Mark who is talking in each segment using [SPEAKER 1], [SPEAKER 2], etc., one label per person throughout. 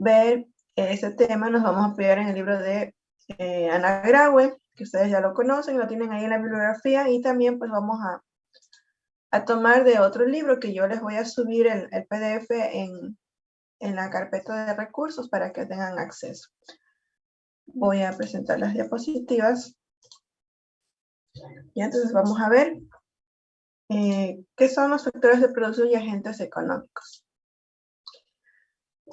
[SPEAKER 1] ver este tema, nos vamos a apoyar en el libro de Ana Graue, que ustedes ya lo conocen, lo tienen ahí en la bibliografía, y también pues vamos a tomar de otro libro que yo les voy a subir el PDF en la carpeta de recursos para que tengan acceso. Voy a presentar las diapositivas. Y entonces vamos a ver qué son los factores de producción y agentes económicos.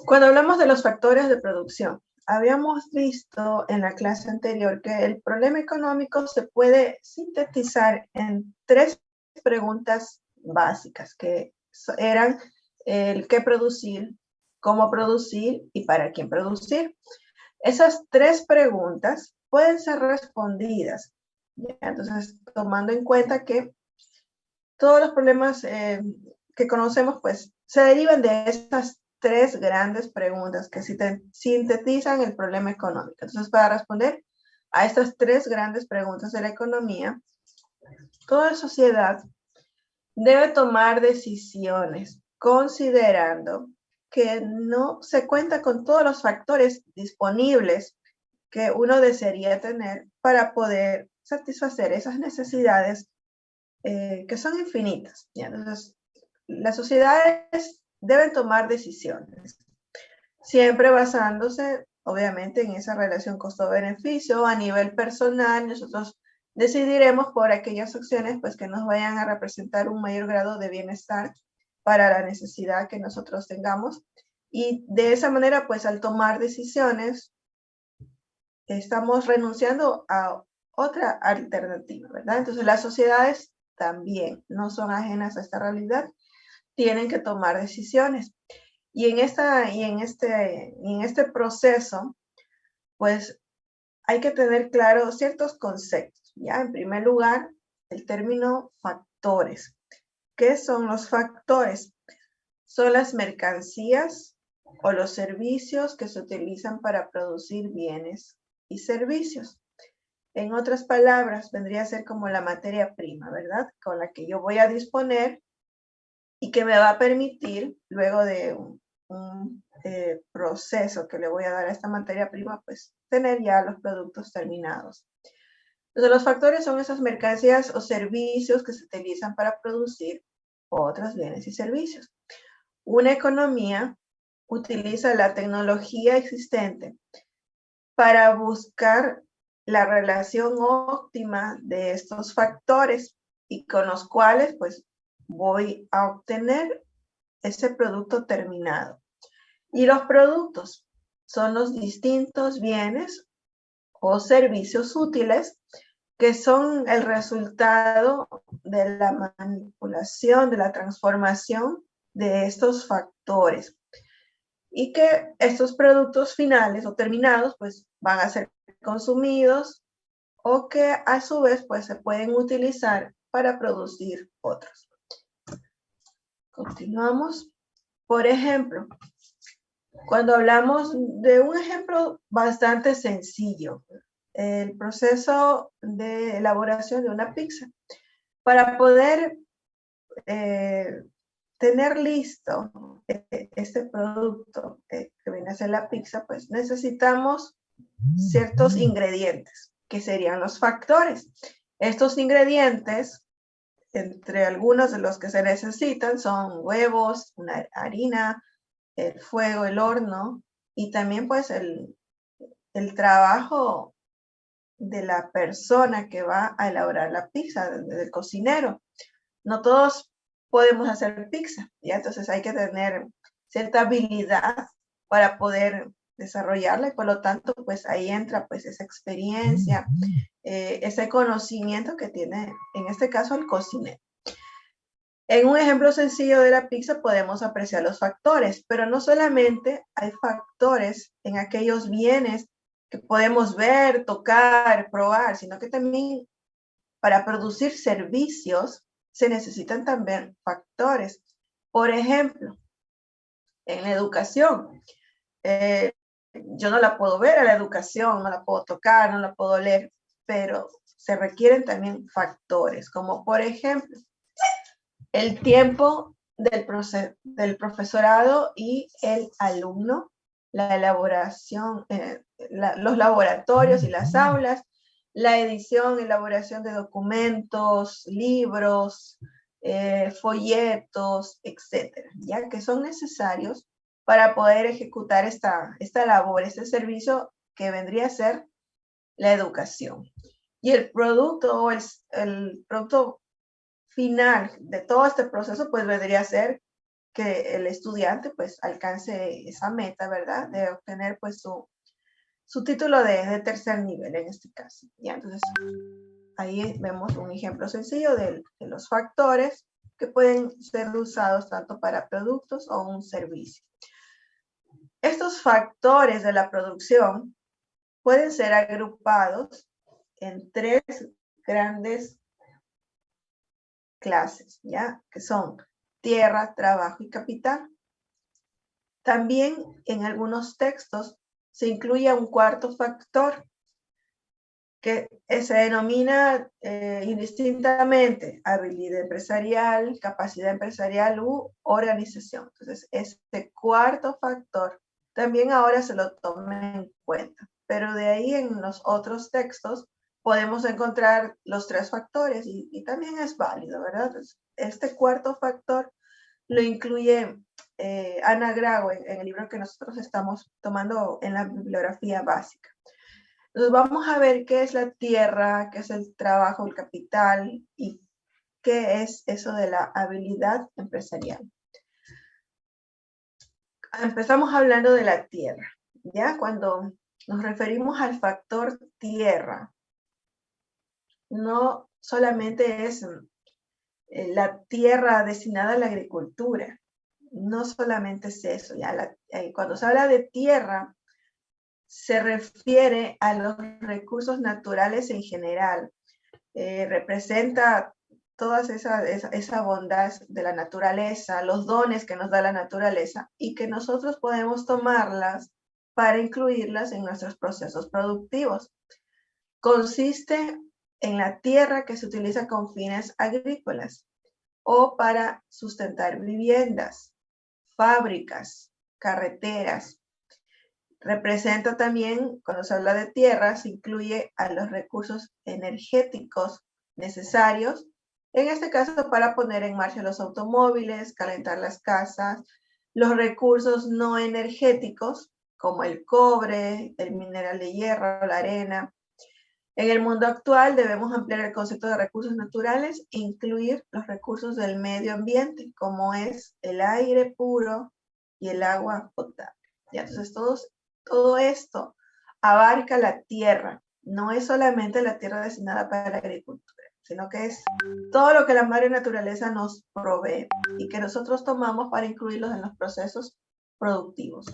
[SPEAKER 1] Cuando hablamos de los factores de producción, habíamos visto en la clase anterior que el problema económico se puede sintetizar en 3 preguntas básicas, que eran el qué producir, cómo producir y para quién producir. Esas 3 preguntas pueden ser respondidas. ¿Ya? Entonces, tomando en cuenta que todos los problemas que conocemos, pues, se derivan de estas 3 grandes preguntas que sintetizan el problema económico. Entonces, para responder a estas 3 grandes preguntas de la economía, toda sociedad debe tomar decisiones considerando que no se cuenta con todos los factores disponibles que uno desearía tener para poder satisfacer esas necesidades que son infinitas. ¿Ya? Entonces, las sociedades deben tomar decisiones, siempre basándose, obviamente, en esa relación costo-beneficio. A nivel personal, nosotros decidiremos por aquellas acciones pues, que nos vayan a representar un mayor grado de bienestar para la necesidad que nosotros tengamos. Y de esa manera, pues al tomar decisiones, estamos renunciando a otra alternativa, ¿verdad? Entonces las sociedades también no son ajenas a esta realidad, tienen que tomar decisiones. Y en este proceso, pues hay que tener claro ciertos conceptos, ¿ya? En primer lugar, el término factores. ¿Qué son los factores? Son las mercancías o los servicios que se utilizan para producir bienes y servicios. En otras palabras, vendría a ser como la materia prima, ¿verdad? Con la que yo voy a disponer y que me va a permitir, luego de un proceso que le voy a dar a esta materia prima, pues tener ya los productos terminados. Entonces, los factores son esas mercancías o servicios que se utilizan para producir otros bienes y servicios. Una economía utiliza la tecnología existente para buscar la relación óptima de estos factores y con los cuales pues voy a obtener ese producto terminado. Y los productos son los distintos bienes o servicios útiles que son el resultado de la manipulación, de la transformación de estos factores. Y que estos productos finales o terminados pues van a ser consumidos o que a su vez pues se pueden utilizar para producir otros. Continuamos. Por ejemplo, cuando hablamos de un ejemplo bastante sencillo, el proceso de elaboración de una pizza. Para poder tener listo este producto que viene a ser la pizza, pues necesitamos ciertos ingredientes, que serían los factores. Estos ingredientes, entre algunos de los que se necesitan, son huevos, una harina, el fuego, el horno, y también pues el trabajo de la persona que va a elaborar la pizza, del cocinero. No todos podemos hacer pizza, ¿ya? Entonces hay que tener cierta habilidad para poder desarrollarla y por lo tanto pues ahí entra pues esa experiencia, ese conocimiento que tiene en este caso el cocinero. En un ejemplo sencillo de la pizza podemos apreciar los factores, pero no solamente hay factores en aquellos bienes que podemos ver, tocar, probar, sino que también para producir servicios se necesitan también factores. Por ejemplo, en la educación, yo no la puedo ver a la educación, no la puedo tocar, no la puedo leer, pero se requieren también factores, como por ejemplo, el tiempo del profesorado y el alumno, la elaboración, los laboratorios y las aulas, la edición, elaboración de documentos, libros, folletos, etcétera, ya que son necesarios para poder ejecutar esta labor, este servicio que vendría a ser la educación. Y el producto, el producto final de todo este proceso, pues vendría a ser que el estudiante pues alcance esa meta, ¿verdad? De obtener pues su título de tercer nivel en este caso. ¿Ya? Entonces, ahí vemos un ejemplo sencillo de los factores que pueden ser usados tanto para productos o un servicio. Estos factores de la producción pueden ser agrupados en tres grandes clases, ¿ya? Que son tierra, trabajo y capital. También en algunos textos se incluye un cuarto factor que se denomina indistintamente habilidad empresarial, capacidad empresarial u organización. Entonces, este cuarto factor también ahora se lo toma en cuenta, pero de ahí en los otros textos podemos encontrar los tres factores y también es válido, ¿verdad? Entonces, este cuarto factor lo incluye Ana Grau en el libro que nosotros estamos tomando en la bibliografía básica. Entonces vamos a ver qué es la tierra, qué es el trabajo, el capital y qué es eso de la habilidad empresarial. Empezamos hablando de la tierra, ¿ya? Cuando nos referimos al factor tierra, no solamente es la tierra destinada a la agricultura, no solamente es eso, ya cuando se habla de tierra, se refiere a los recursos naturales en general, representa toda esa bondad de la naturaleza, los dones que nos da la naturaleza y que nosotros podemos tomarlas para incluirlas en nuestros procesos productivos. Consiste en la tierra que se utiliza con fines agrícolas o para sustentar viviendas, fábricas, carreteras. Representa también, cuando se habla de tierra, se incluye a los recursos energéticos necesarios, en este caso para poner en marcha los automóviles, calentar las casas, los recursos no energéticos, como el cobre, el mineral de hierro, la arena. En el mundo actual debemos ampliar el concepto de recursos naturales e incluir los recursos del medio ambiente, como es el aire puro y el agua potable. ¿Ya? Entonces, todo esto abarca la tierra. No es solamente la tierra destinada para la agricultura, sino que es todo lo que la madre naturaleza nos provee y que nosotros tomamos para incluirlos en los procesos productivos.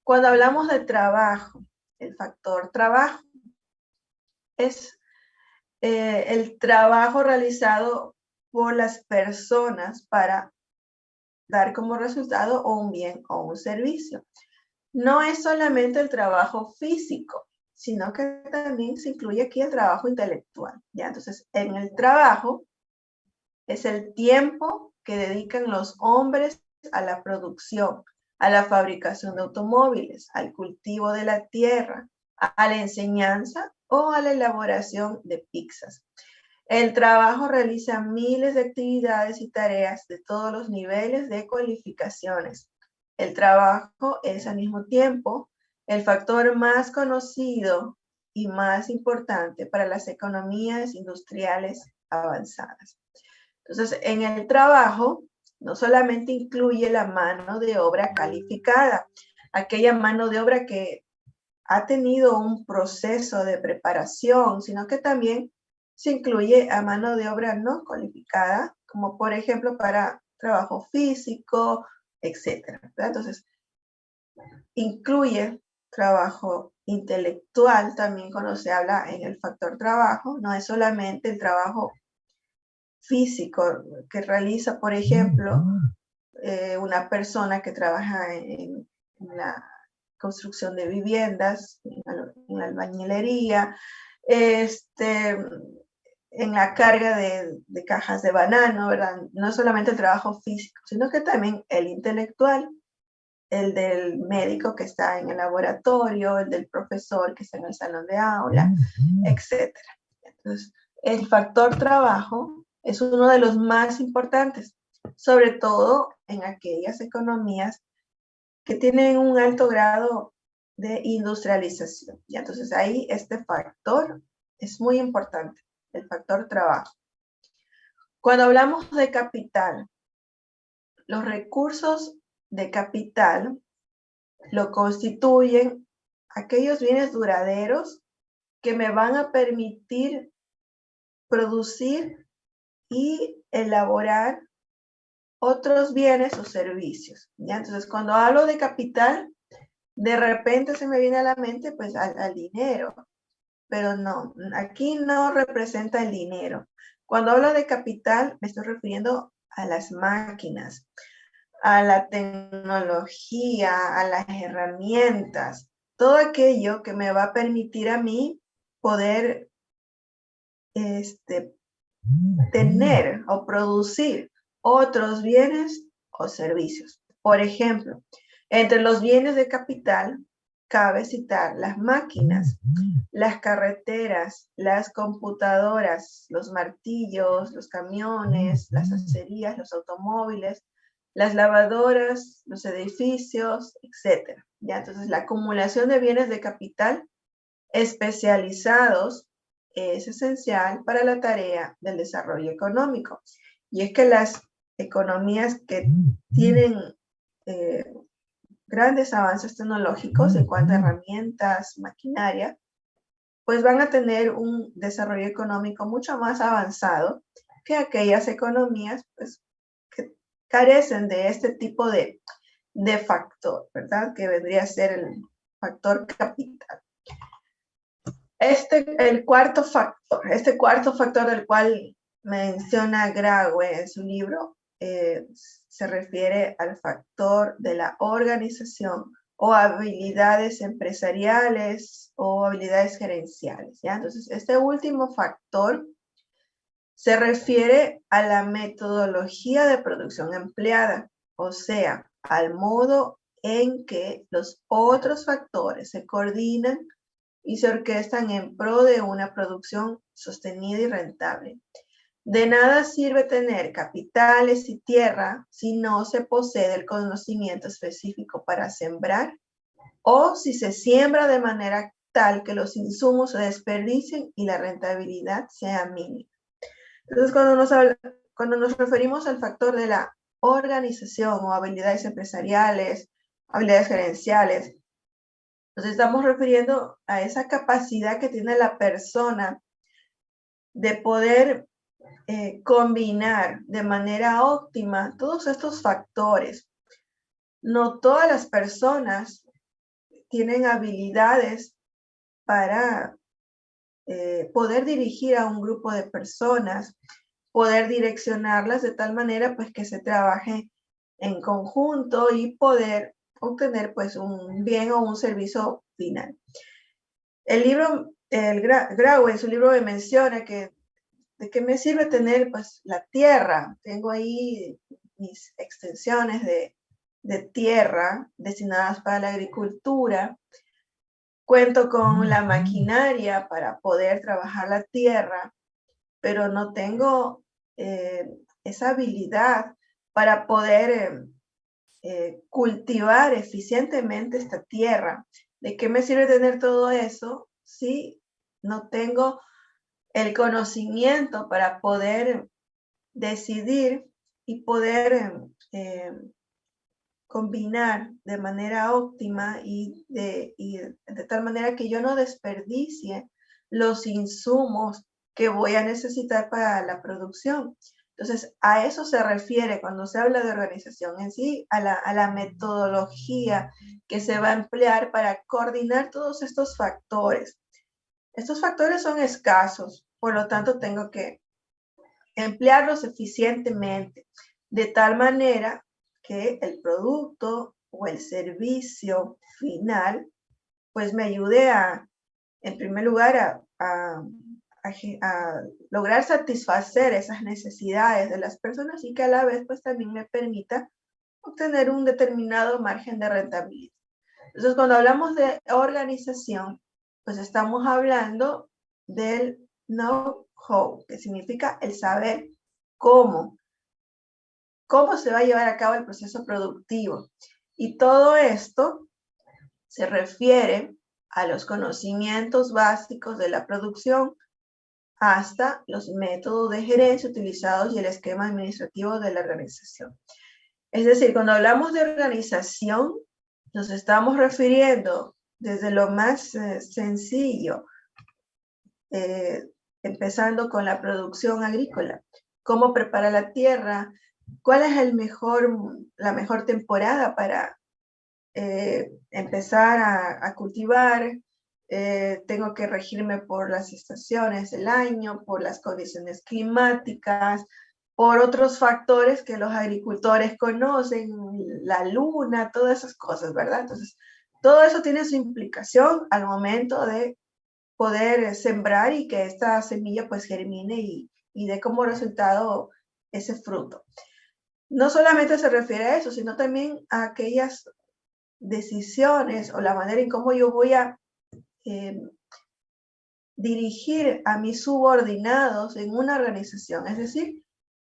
[SPEAKER 1] Cuando hablamos de trabajo, el factor trabajo es el trabajo realizado por las personas para dar como resultado o un bien o un servicio. No es solamente el trabajo físico, sino que también se incluye aquí el trabajo intelectual. ¿Ya? Entonces, en el trabajo es el tiempo que dedican los hombres a la producción, a la fabricación de automóviles, al cultivo de la tierra, a la enseñanza o a la elaboración de pizzas. El trabajo realiza miles de actividades y tareas de todos los niveles de cualificaciones. El trabajo es al mismo tiempo el factor más conocido y más importante para las economías industriales avanzadas. Entonces, en el trabajo no solamente incluye la mano de obra calificada, aquella mano de obra que ha tenido un proceso de preparación, sino que también se incluye a mano de obra no cualificada, como por ejemplo para trabajo físico, etc. Entonces, incluye trabajo intelectual también cuando se habla en el factor trabajo, no es solamente el trabajo físico que realiza, por ejemplo, una persona que trabaja en la construcción de viviendas, en la albañilería, en la carga de cajas de banano, ¿verdad? No solamente el trabajo físico, sino que también el intelectual. el del médico que está en el laboratorio, el del profesor que está en el salón de aula, etc. Entonces, el factor trabajo es uno de los más importantes, sobre todo en aquellas economías que tienen un alto grado de industrialización. Y entonces ahí este factor es muy importante, el factor trabajo. Cuando hablamos de capital, los recursos de capital lo constituyen aquellos bienes duraderos que me van a permitir producir y elaborar otros bienes o servicios. ¿Ya? Entonces, cuando hablo de capital, de repente se me viene a la mente pues al dinero, pero no, aquí no representa el dinero. Cuando hablo de capital, me estoy refiriendo a las máquinas, a la tecnología, a las herramientas, todo aquello que me va a permitir a mí poder tener o producir otros bienes o servicios. Por ejemplo, entre los bienes de capital cabe citar las máquinas, las carreteras, las computadoras, los martillos, los camiones, las acerías, los automóviles, las lavadoras, los edificios, etc. ¿Ya? Entonces, la acumulación de bienes de capital especializados es esencial para la tarea del desarrollo económico. Y es que las economías que tienen grandes avances tecnológicos en cuanto a herramientas, maquinaria, pues van a tener un desarrollo económico mucho más avanzado que aquellas economías pues, que carecen de este tipo de factor, ¿verdad? Que vendría a ser el factor capital. Este cuarto factor del cual menciona Graue en su libro, se refiere al factor de la organización o habilidades empresariales o habilidades gerenciales, ¿ya? Entonces, este último factor se refiere a la metodología de producción empleada, o sea, al modo en que los otros factores se coordinan y se orquestan en pro de una producción sostenida y rentable. De nada sirve tener capitales y tierra si no se posee el conocimiento específico para sembrar o si se siembra de manera tal que los insumos se desperdicien y la rentabilidad sea mínima. Entonces, cuando nos referimos al factor de la organización o habilidades empresariales, habilidades gerenciales, nos estamos refiriendo a esa capacidad que tiene la persona de poder combinar de manera óptima todos estos factores. No todas las personas tienen habilidades para poder dirigir a un grupo de personas, poder direccionarlas de tal manera pues que se trabaje en conjunto y poder obtener pues un bien o un servicio final. El libro, Graue en su libro me menciona que de qué me sirve tener pues la tierra. Tengo ahí mis extensiones de tierra destinadas para la agricultura. Cuento con la maquinaria para poder trabajar la tierra, pero no tengo esa habilidad para poder cultivar eficientemente esta tierra. ¿De qué me sirve tener todo eso si no tengo el conocimiento para poder decidir y poder combinar de manera óptima y de tal manera que yo no desperdicie los insumos que voy a necesitar para la producción? Entonces, a eso se refiere cuando se habla de organización en sí, a la metodología que se va a emplear para coordinar todos estos factores. Estos factores son escasos, por lo tanto tengo que emplearlos eficientemente, de tal manera que el producto o el servicio final pues me ayude en primer lugar, a lograr satisfacer esas necesidades de las personas y que a la vez pues también me permita obtener un determinado margen de rentabilidad. Entonces, cuando hablamos de organización, pues estamos hablando del know-how, que significa el saber cómo se va a llevar a cabo el proceso productivo. Y todo esto se refiere a los conocimientos básicos de la producción hasta los métodos de gerencia utilizados y el esquema administrativo de la organización. Es decir, cuando hablamos de organización, nos estamos refiriendo desde lo más sencillo, empezando con la producción agrícola, cómo prepara la tierra, cuál es la mejor temporada para empezar a cultivar. Tengo que regirme por las estaciones del año, por las condiciones climáticas, por otros factores que los agricultores conocen, la luna, todas esas cosas, ¿verdad? Entonces, todo eso tiene su implicación al momento de poder sembrar y que esta semilla pues germine y dé como resultado ese fruto. No solamente se refiere a eso, sino también a aquellas decisiones o la manera en cómo yo voy a dirigir a mis subordinados en una organización, es decir,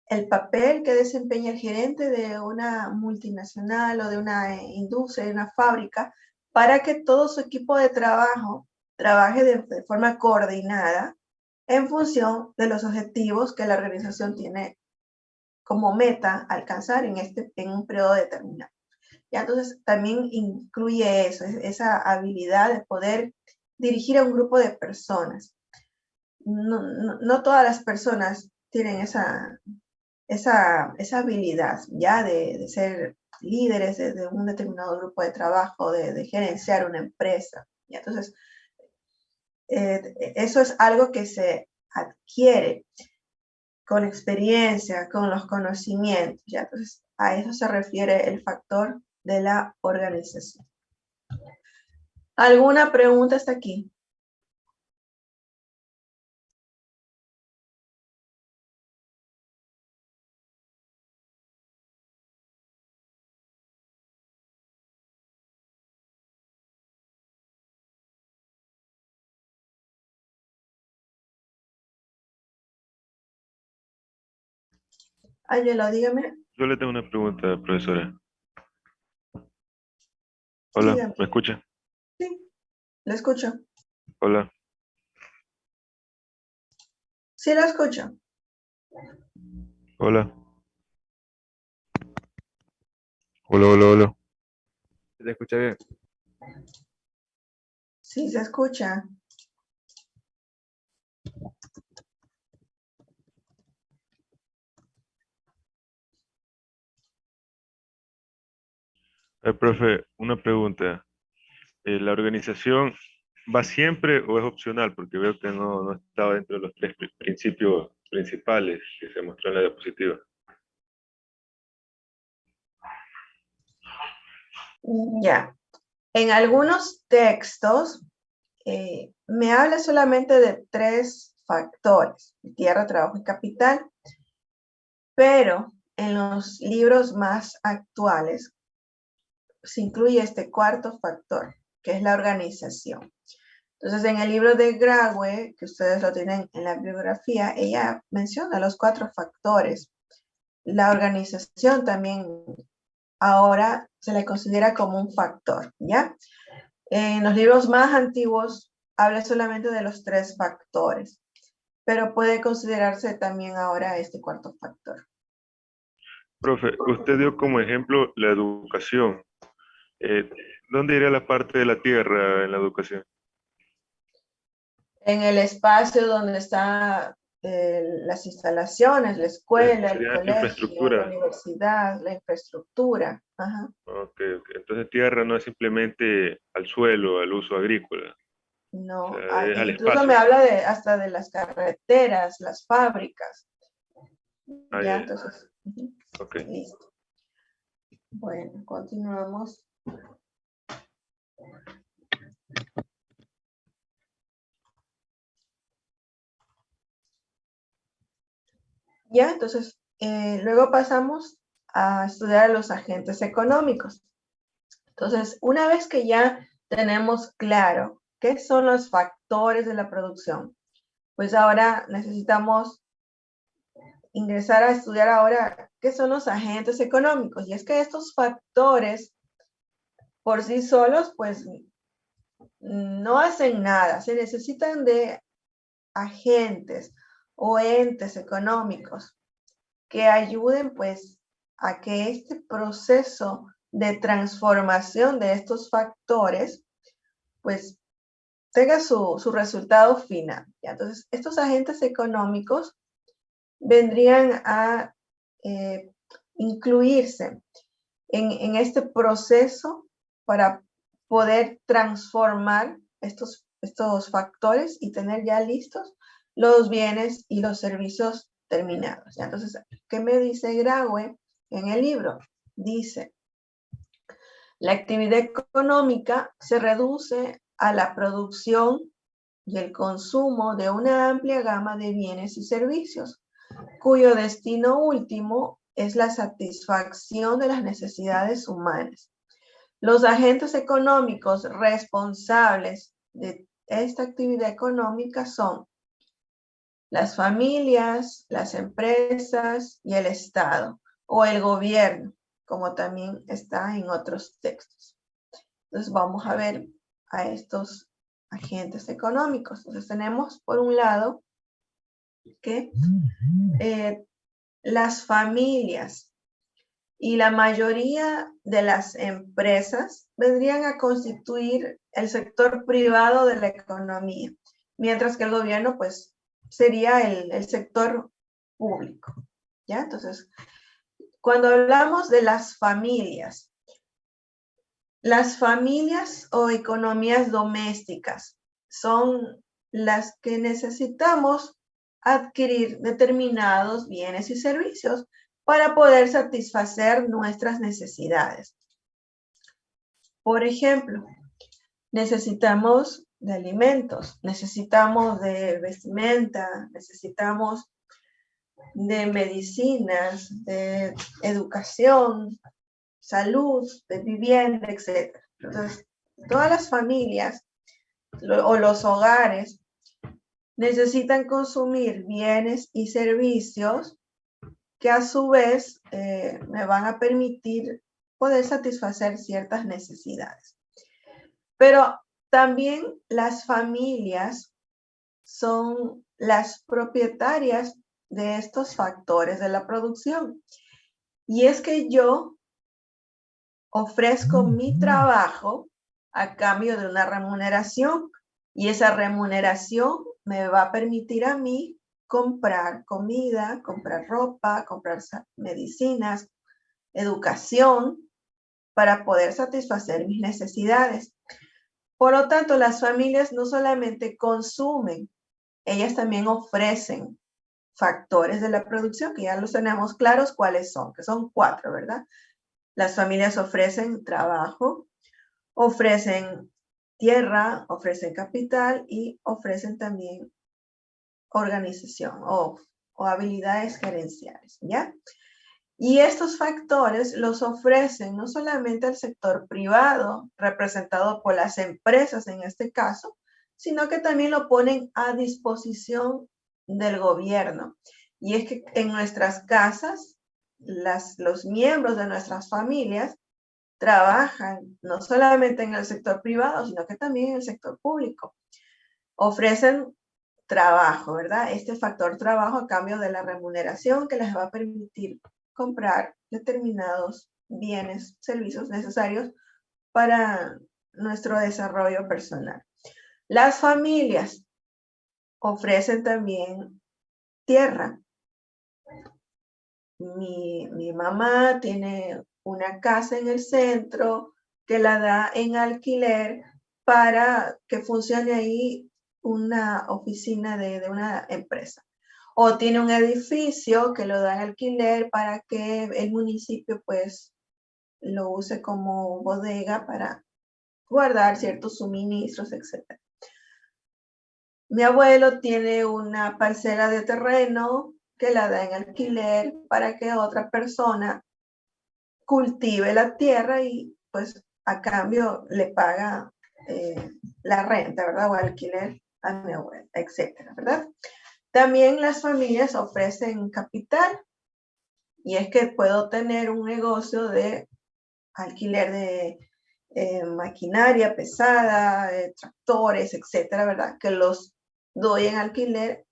[SPEAKER 1] el papel que desempeña el gerente de una multinacional o de una industria, de una fábrica, para que todo su equipo de trabajo trabaje de forma coordinada en función de los objetivos que la organización tiene como meta alcanzar en un periodo determinado. ¿Ya? Entonces, también incluye eso, esa habilidad de poder dirigir a un grupo de personas. No todas las personas tienen esa habilidad, ¿ya? De ser líderes de un determinado grupo de trabajo, de gerenciar una empresa. ¿Ya? Entonces, eso es algo que se adquiere con experiencia, con los conocimientos, ¿ya? Entonces, a eso se refiere el factor de la organización. ¿Alguna pregunta hasta aquí? Ángelo, dígame.
[SPEAKER 2] Yo le tengo una pregunta, profesora. Hola,
[SPEAKER 1] Dígame.
[SPEAKER 2] ¿me escucha?
[SPEAKER 1] Sí, lo escucho.
[SPEAKER 2] Hola,
[SPEAKER 1] Sí, lo escucho.
[SPEAKER 2] hola. Hola, hola, hola. ¿Se escucha bien?
[SPEAKER 1] Sí, se escucha.
[SPEAKER 2] Profe, una pregunta. ¿La organización va siempre o es opcional? Porque veo que no estaba dentro de los tres principios principales que se mostró en la diapositiva.
[SPEAKER 1] Ya. En algunos textos me habla solamente de 3 factores: tierra, trabajo y capital, pero en los libros más actuales se incluye este cuarto factor, que es la organización. Entonces, en el libro de Graue, que ustedes lo tienen en la bibliografía, ella menciona los 4 factores. La organización también ahora se le considera como un factor, ¿ya? En los libros más antiguos habla solamente de los 3 factores, pero puede considerarse también ahora este cuarto factor.
[SPEAKER 2] Profe, usted dio como ejemplo la educación. Eh, ¿Dónde iría la parte de la tierra en la educación?
[SPEAKER 1] En el espacio donde están las instalaciones, la escuela, el
[SPEAKER 2] Sería
[SPEAKER 1] colegio, la
[SPEAKER 2] infraestructura.
[SPEAKER 1] universidad, la infraestructura. Ajá.
[SPEAKER 2] Ok, ok. Entonces tierra no es simplemente al suelo, al uso agrícola, o
[SPEAKER 1] No,
[SPEAKER 2] sea, es al
[SPEAKER 1] incluso me
[SPEAKER 2] espacio.
[SPEAKER 1] habla hasta de las carreteras, las fábricas.
[SPEAKER 2] Ah,
[SPEAKER 1] Ya,
[SPEAKER 2] ya, ya.
[SPEAKER 1] entonces,
[SPEAKER 2] Ok.
[SPEAKER 1] listo. Bueno, continuamos. Ya, entonces, luego pasamos a estudiar a los agentes económicos. Entonces, una vez que ya tenemos claro qué son los factores de la producción, pues ahora necesitamos ingresar a estudiar ahora qué son los agentes económicos. Y es que estos factores por sí solos, pues no hacen nada. Se necesitan de agentes o entes económicos que ayuden pues a que este proceso de transformación de estos factores pues tenga su resultado final. ¿Ya? Entonces, estos agentes económicos vendrían a incluirse en este proceso para poder transformar estos factores y tener ya listos los bienes y los servicios terminados. ¿Ya? Entonces, ¿qué me dice Graue en el libro? Dice, la actividad económica se reduce a la producción y el consumo de una amplia gama de bienes y servicios, cuyo destino último es la satisfacción de las necesidades humanas. Los agentes económicos responsables de esta actividad económica son las familias, las empresas y el Estado, o el gobierno, como también está en otros textos. Entonces vamos a ver a estos agentes económicos. Entonces tenemos por un lado que las familias y la mayoría de las empresas vendrían a constituir el sector privado de la economía, mientras que el gobierno pues sería el sector público. ¿Ya? Entonces, cuando hablamos de las familias o economías domésticas son las que necesitamos adquirir determinados bienes y servicios para poder satisfacer nuestras necesidades. Por ejemplo, necesitamos de alimentos, necesitamos de vestimenta, necesitamos de medicinas, de educación, salud, de vivienda, etc. Entonces, todas las familias o los hogares necesitan consumir bienes y servicios que a su vez me van a permitir poder satisfacer ciertas necesidades. Pero también las familias son las propietarias de estos factores de la producción. Y es que yo ofrezco mi trabajo a cambio de una remuneración, y esa remuneración me va a permitir a mí comprar comida, comprar ropa, comprar medicinas, educación, para poder satisfacer mis necesidades. Por lo tanto, las familias no solamente consumen, ellas también ofrecen factores de la producción, que ya los tenemos claros cuáles son, que son 4, ¿verdad? Las familias ofrecen trabajo, ofrecen tierra, ofrecen capital y ofrecen también organización o habilidades gerenciales, ¿ya? Y estos factores los ofrecen no solamente al sector privado, representado por las empresas en este caso, sino que también lo ponen a disposición del gobierno. Y es que en nuestras casas, los miembros de nuestras familias trabajan no solamente en el sector privado, sino que también en el sector público. Ofrecen trabajo, ¿verdad? Este factor trabajo a cambio de la remuneración que les va a permitir comprar determinados bienes, servicios necesarios para nuestro desarrollo personal. Las familias ofrecen también tierra. Mi mamá tiene una casa en el centro que la da en alquiler para que funcione ahí una oficina de una empresa. O tiene un edificio que lo da en alquiler para que el municipio pues lo use como bodega para guardar ciertos suministros, etc. Mi abuelo tiene una parcela de terreno que la da en alquiler para que otra persona cultive la tierra y pues a cambio le paga la renta, ¿verdad? O alquiler a mi abuela, etcétera, ¿verdad? También las familias ofrecen capital y es que puedo tener un negocio de alquiler de maquinaria pesada, tractores, etcétera, ¿verdad? Que los doy en alquiler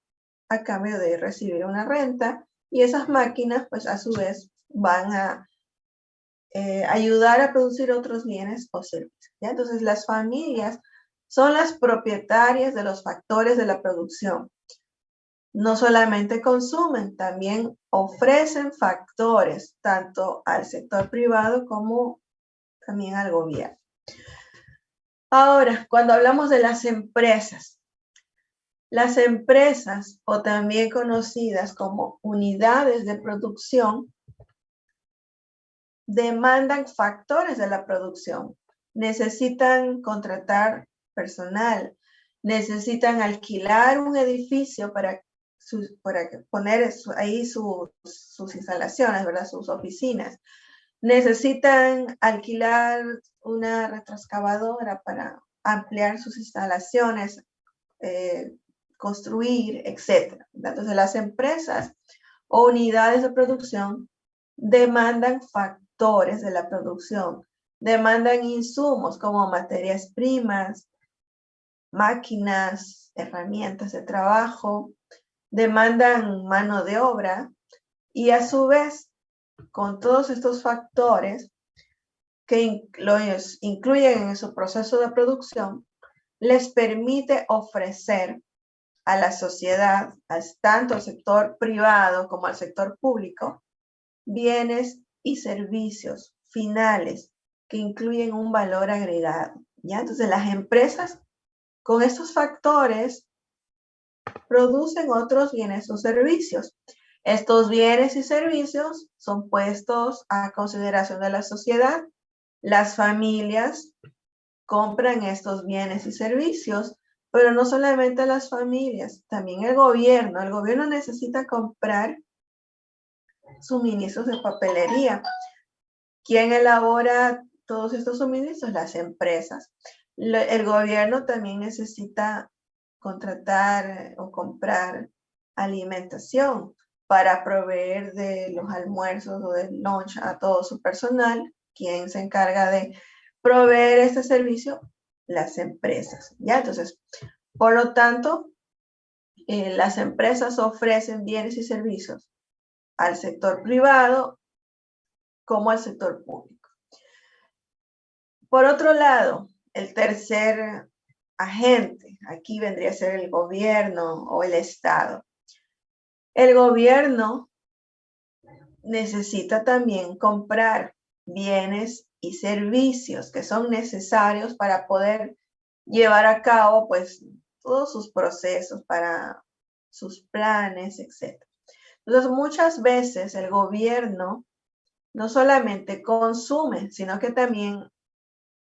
[SPEAKER 1] a cambio de recibir una renta y esas máquinas pues a su vez van a ayudar a producir otros bienes o servicios. ¿Ya? Entonces las familias son las propietarias de los factores de la producción. No solamente consumen, también ofrecen factores tanto al sector privado como también al gobierno. Ahora, cuando hablamos de las empresas o también conocidas como unidades de producción, demandan factores de la producción. Necesitan contratar personal, necesitan alquilar un edificio para poner ahí sus instalaciones, ¿verdad? Sus oficinas. Necesitan alquilar una retroexcavadora para ampliar sus instalaciones, construir, etc. Entonces, las empresas o unidades de producción demandan factores de la producción, demandan insumos como materias primas, máquinas, herramientas de trabajo, demandan mano de obra y a su vez, con todos estos factores que los incluyen en su proceso de producción, les permite ofrecer a la sociedad, tanto al sector privado como al sector público, bienes y servicios finales que incluyen un valor agregado. ¿Ya? Entonces, las empresas con estos factores producen otros bienes o servicios. Estos bienes y servicios son puestos a consideración de la sociedad. Las familias compran estos bienes y servicios, pero no solamente las familias, también el gobierno. El gobierno necesita comprar suministros de papelería. ¿Quién elabora todos estos suministros? Las empresas. El gobierno también necesita contratar o comprar alimentación para proveer de los almuerzos o del lunch a todo su personal. ¿Quién se encarga de proveer este servicio? Las empresas. ¿Ya? Entonces, por lo tanto, las empresas ofrecen bienes y servicios al sector privado como al sector público. Por otro lado, el tercer agente, aquí vendría a ser el gobierno o el Estado. El gobierno necesita también comprar bienes y servicios que son necesarios para poder llevar a cabo pues todos sus procesos, para sus planes, etc. Entonces, muchas veces el gobierno no solamente consume, sino que también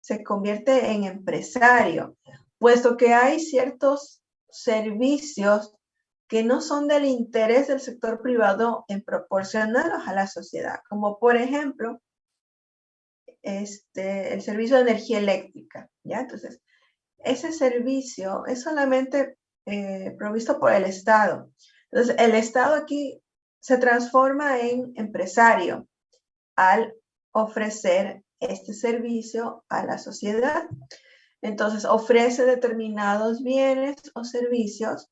[SPEAKER 1] se convierte en empresario, puesto que hay ciertos servicios que no son del interés del sector privado en proporcionarlos a la sociedad, como por ejemplo, el servicio de energía eléctrica, ¿ya? Entonces, ese servicio es solamente provisto por el Estado. Entonces, el Estado aquí se transforma en empresario al ofrecer este servicio a la sociedad. Entonces, ofrece determinados bienes o servicios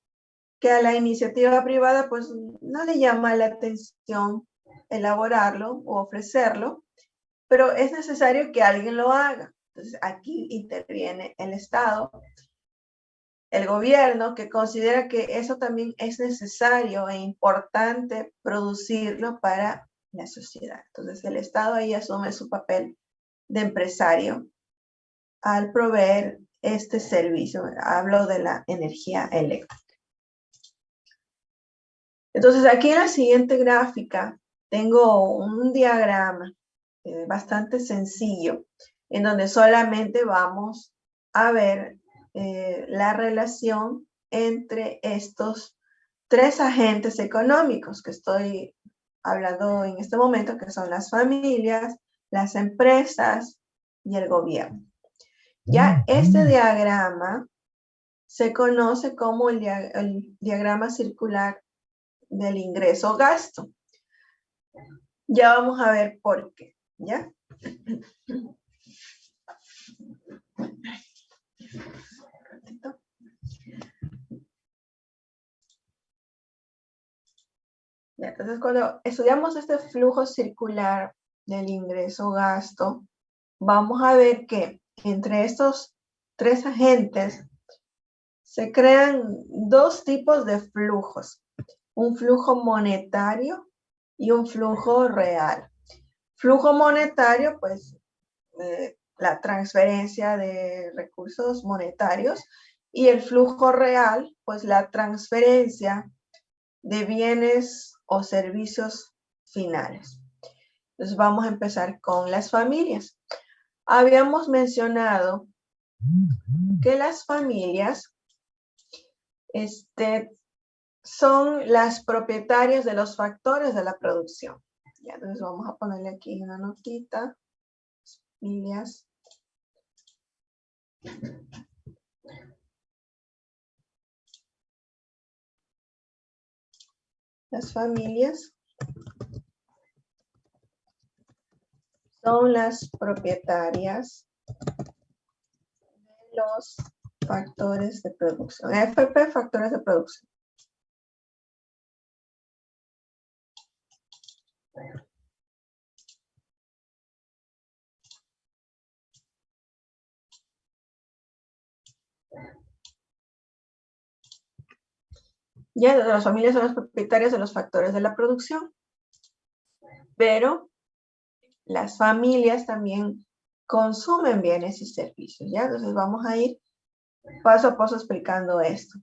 [SPEAKER 1] que a la iniciativa privada pues no le llama la atención elaborarlo o ofrecerlo, pero es necesario que alguien lo haga. Entonces, aquí interviene el Estado, el gobierno, que considera que eso también es necesario e importante producirlo para la sociedad. Entonces, el Estado ahí asume su papel de empresario al proveer este servicio. Hablo de la energía eléctrica. Entonces, aquí en la siguiente gráfica tengo un diagrama bastante sencillo, en donde solamente vamos a ver la relación entre estos tres agentes económicos que estoy hablando en este momento, que son las familias, las empresas y el gobierno. Ya este diagrama se conoce como el diagrama circular del ingreso-gasto. Ya vamos a ver por qué, ¿ya? Ya, entonces, cuando estudiamos este flujo circular del ingreso-gasto, vamos a ver que entre estos tres agentes se crean dos tipos de flujos, un flujo monetario y un flujo real. Flujo monetario, pues, la transferencia de recursos monetarios, y el flujo real, pues la transferencia de bienes o servicios finales. Entonces vamos a empezar con las familias. Habíamos mencionado que las familias son las propietarias de los factores de la producción. Ya, entonces vamos a ponerle aquí una notita. Familias. Las familias son las propietarias de los factores de producción. FP, factores de producción. Ya, las familias son las propietarias de los factores de la producción, pero las familias también consumen bienes y servicios, ¿ya? Entonces vamos a ir paso a paso explicando esto.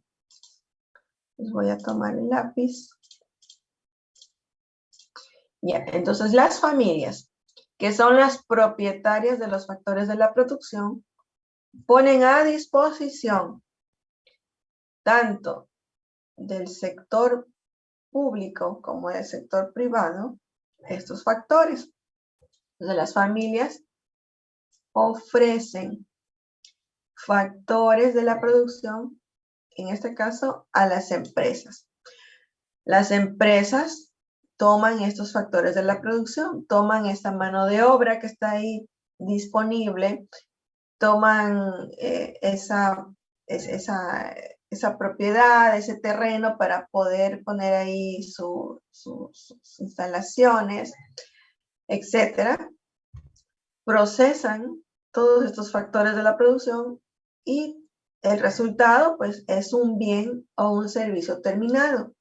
[SPEAKER 1] Les voy a tomar el lápiz. Ya, entonces las familias, que son las propietarias de los factores de la producción, ponen a disposición tanto del sector público como del sector privado estos factores. Entonces las familias ofrecen factores de la producción, en este caso a las empresas. Las empresas toman estos factores de la producción, toman esta mano de obra que está ahí disponible, toman esa propiedad, ese terreno para poder poner ahí sus instalaciones, etcétera. Procesan todos estos factores de la producción y el resultado, pues, es un bien o un servicio terminado.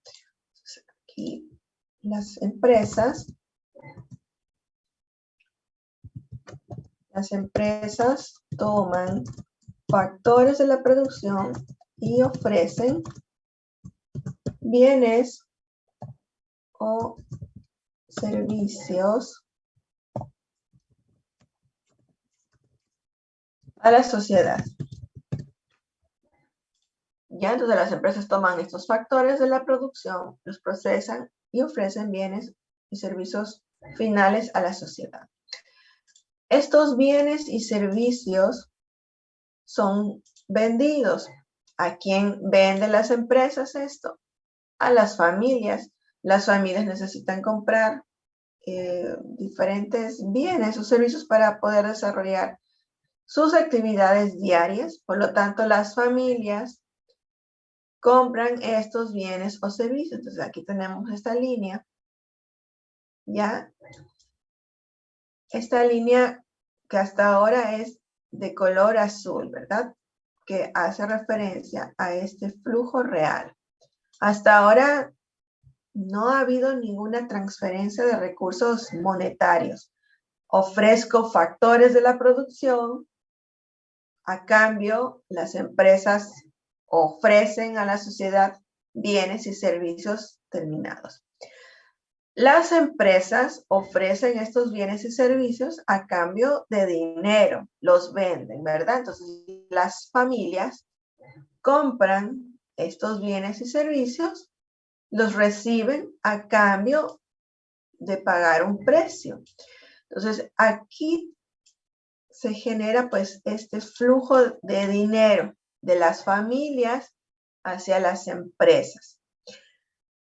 [SPEAKER 1] Entonces, aquí las empresas toman factores de la producción y ofrecen bienes o servicios a la sociedad. Ya, entonces las empresas toman estos factores de la producción, los procesan y ofrecen bienes y servicios finales a la sociedad. Estos bienes y servicios son vendidos. ¿A quién venden las empresas esto? A las familias. Las familias necesitan comprar diferentes bienes o servicios para poder desarrollar sus actividades diarias. Por lo tanto, las familias compran estos bienes o servicios. Entonces, aquí tenemos esta línea. Ya. Esta línea que hasta ahora es de color azul, ¿verdad? Que hace referencia a este flujo real. Hasta ahora no ha habido ninguna transferencia de recursos monetarios. Ofrezco factores de la producción. A cambio, las empresas ofrecen a la sociedad bienes y servicios terminados. Las empresas ofrecen estos bienes y servicios a cambio de dinero, los venden, ¿verdad? Entonces, las familias compran estos bienes y servicios, los reciben a cambio de pagar un precio. Entonces, aquí se genera pues este flujo de dinero de las familias hacia las empresas.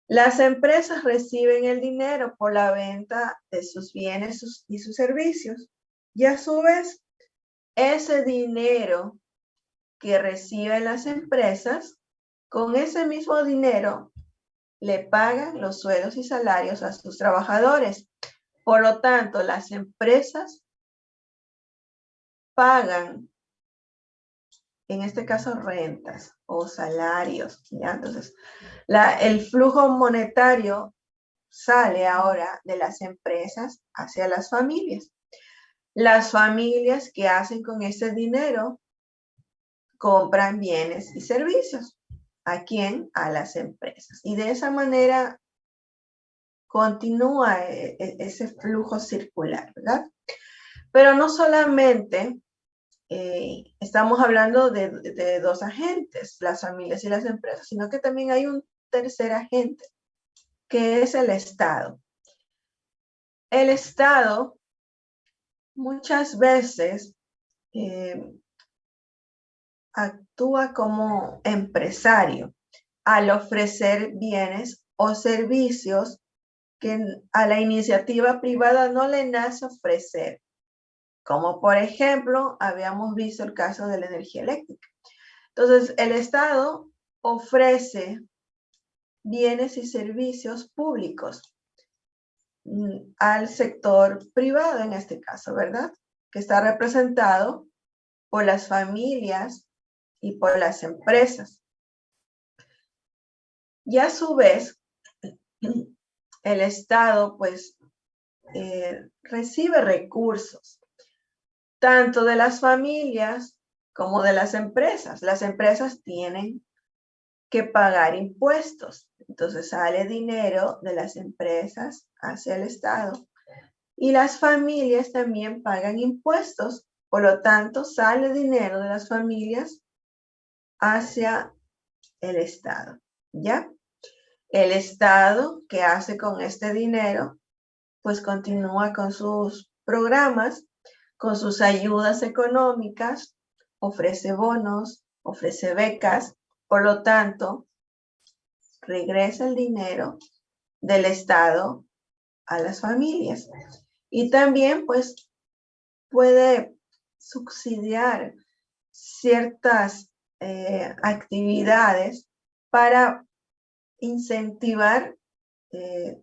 [SPEAKER 1] Las empresas reciben el dinero por la venta de sus bienes y sus servicios. Y a su vez, ese dinero que reciben las empresas, con ese mismo dinero le pagan los sueldos y salarios a sus trabajadores. Por lo tanto, las empresas pagan, en este caso, rentas o salarios, ¿ya? Entonces, el flujo monetario sale ahora de las empresas hacia las familias. Las familias, ¿qué hacen con ese dinero? Compran bienes y servicios. ¿A quién? A las empresas. Y de esa manera continúa ese flujo circular, ¿verdad? Pero no solamente estamos hablando de dos agentes, las familias y las empresas, sino que también hay un tercer agente, que es el Estado. El Estado muchas veces actúa como empresario al ofrecer bienes o servicios que a la iniciativa privada no le nace ofrecer. Como por ejemplo, habíamos visto el caso de la energía eléctrica. Entonces, el Estado ofrece bienes y servicios públicos al sector privado en este caso, ¿verdad? Que está representado por las familias y por las empresas. Y a su vez, el Estado pues recibe recursos tanto de las familias como de las empresas. Las empresas tienen que pagar impuestos. Entonces sale dinero de las empresas hacia el Estado. Y las familias también pagan impuestos. Por lo tanto, sale dinero de las familias hacia el Estado. ¿Ya? El Estado, ¿qué hace con este dinero? Pues continúa con sus programas, con sus ayudas económicas, ofrece bonos, ofrece becas, por lo tanto, regresa el dinero del Estado a las familias. Y también, pues, puede subsidiar ciertas actividades para incentivar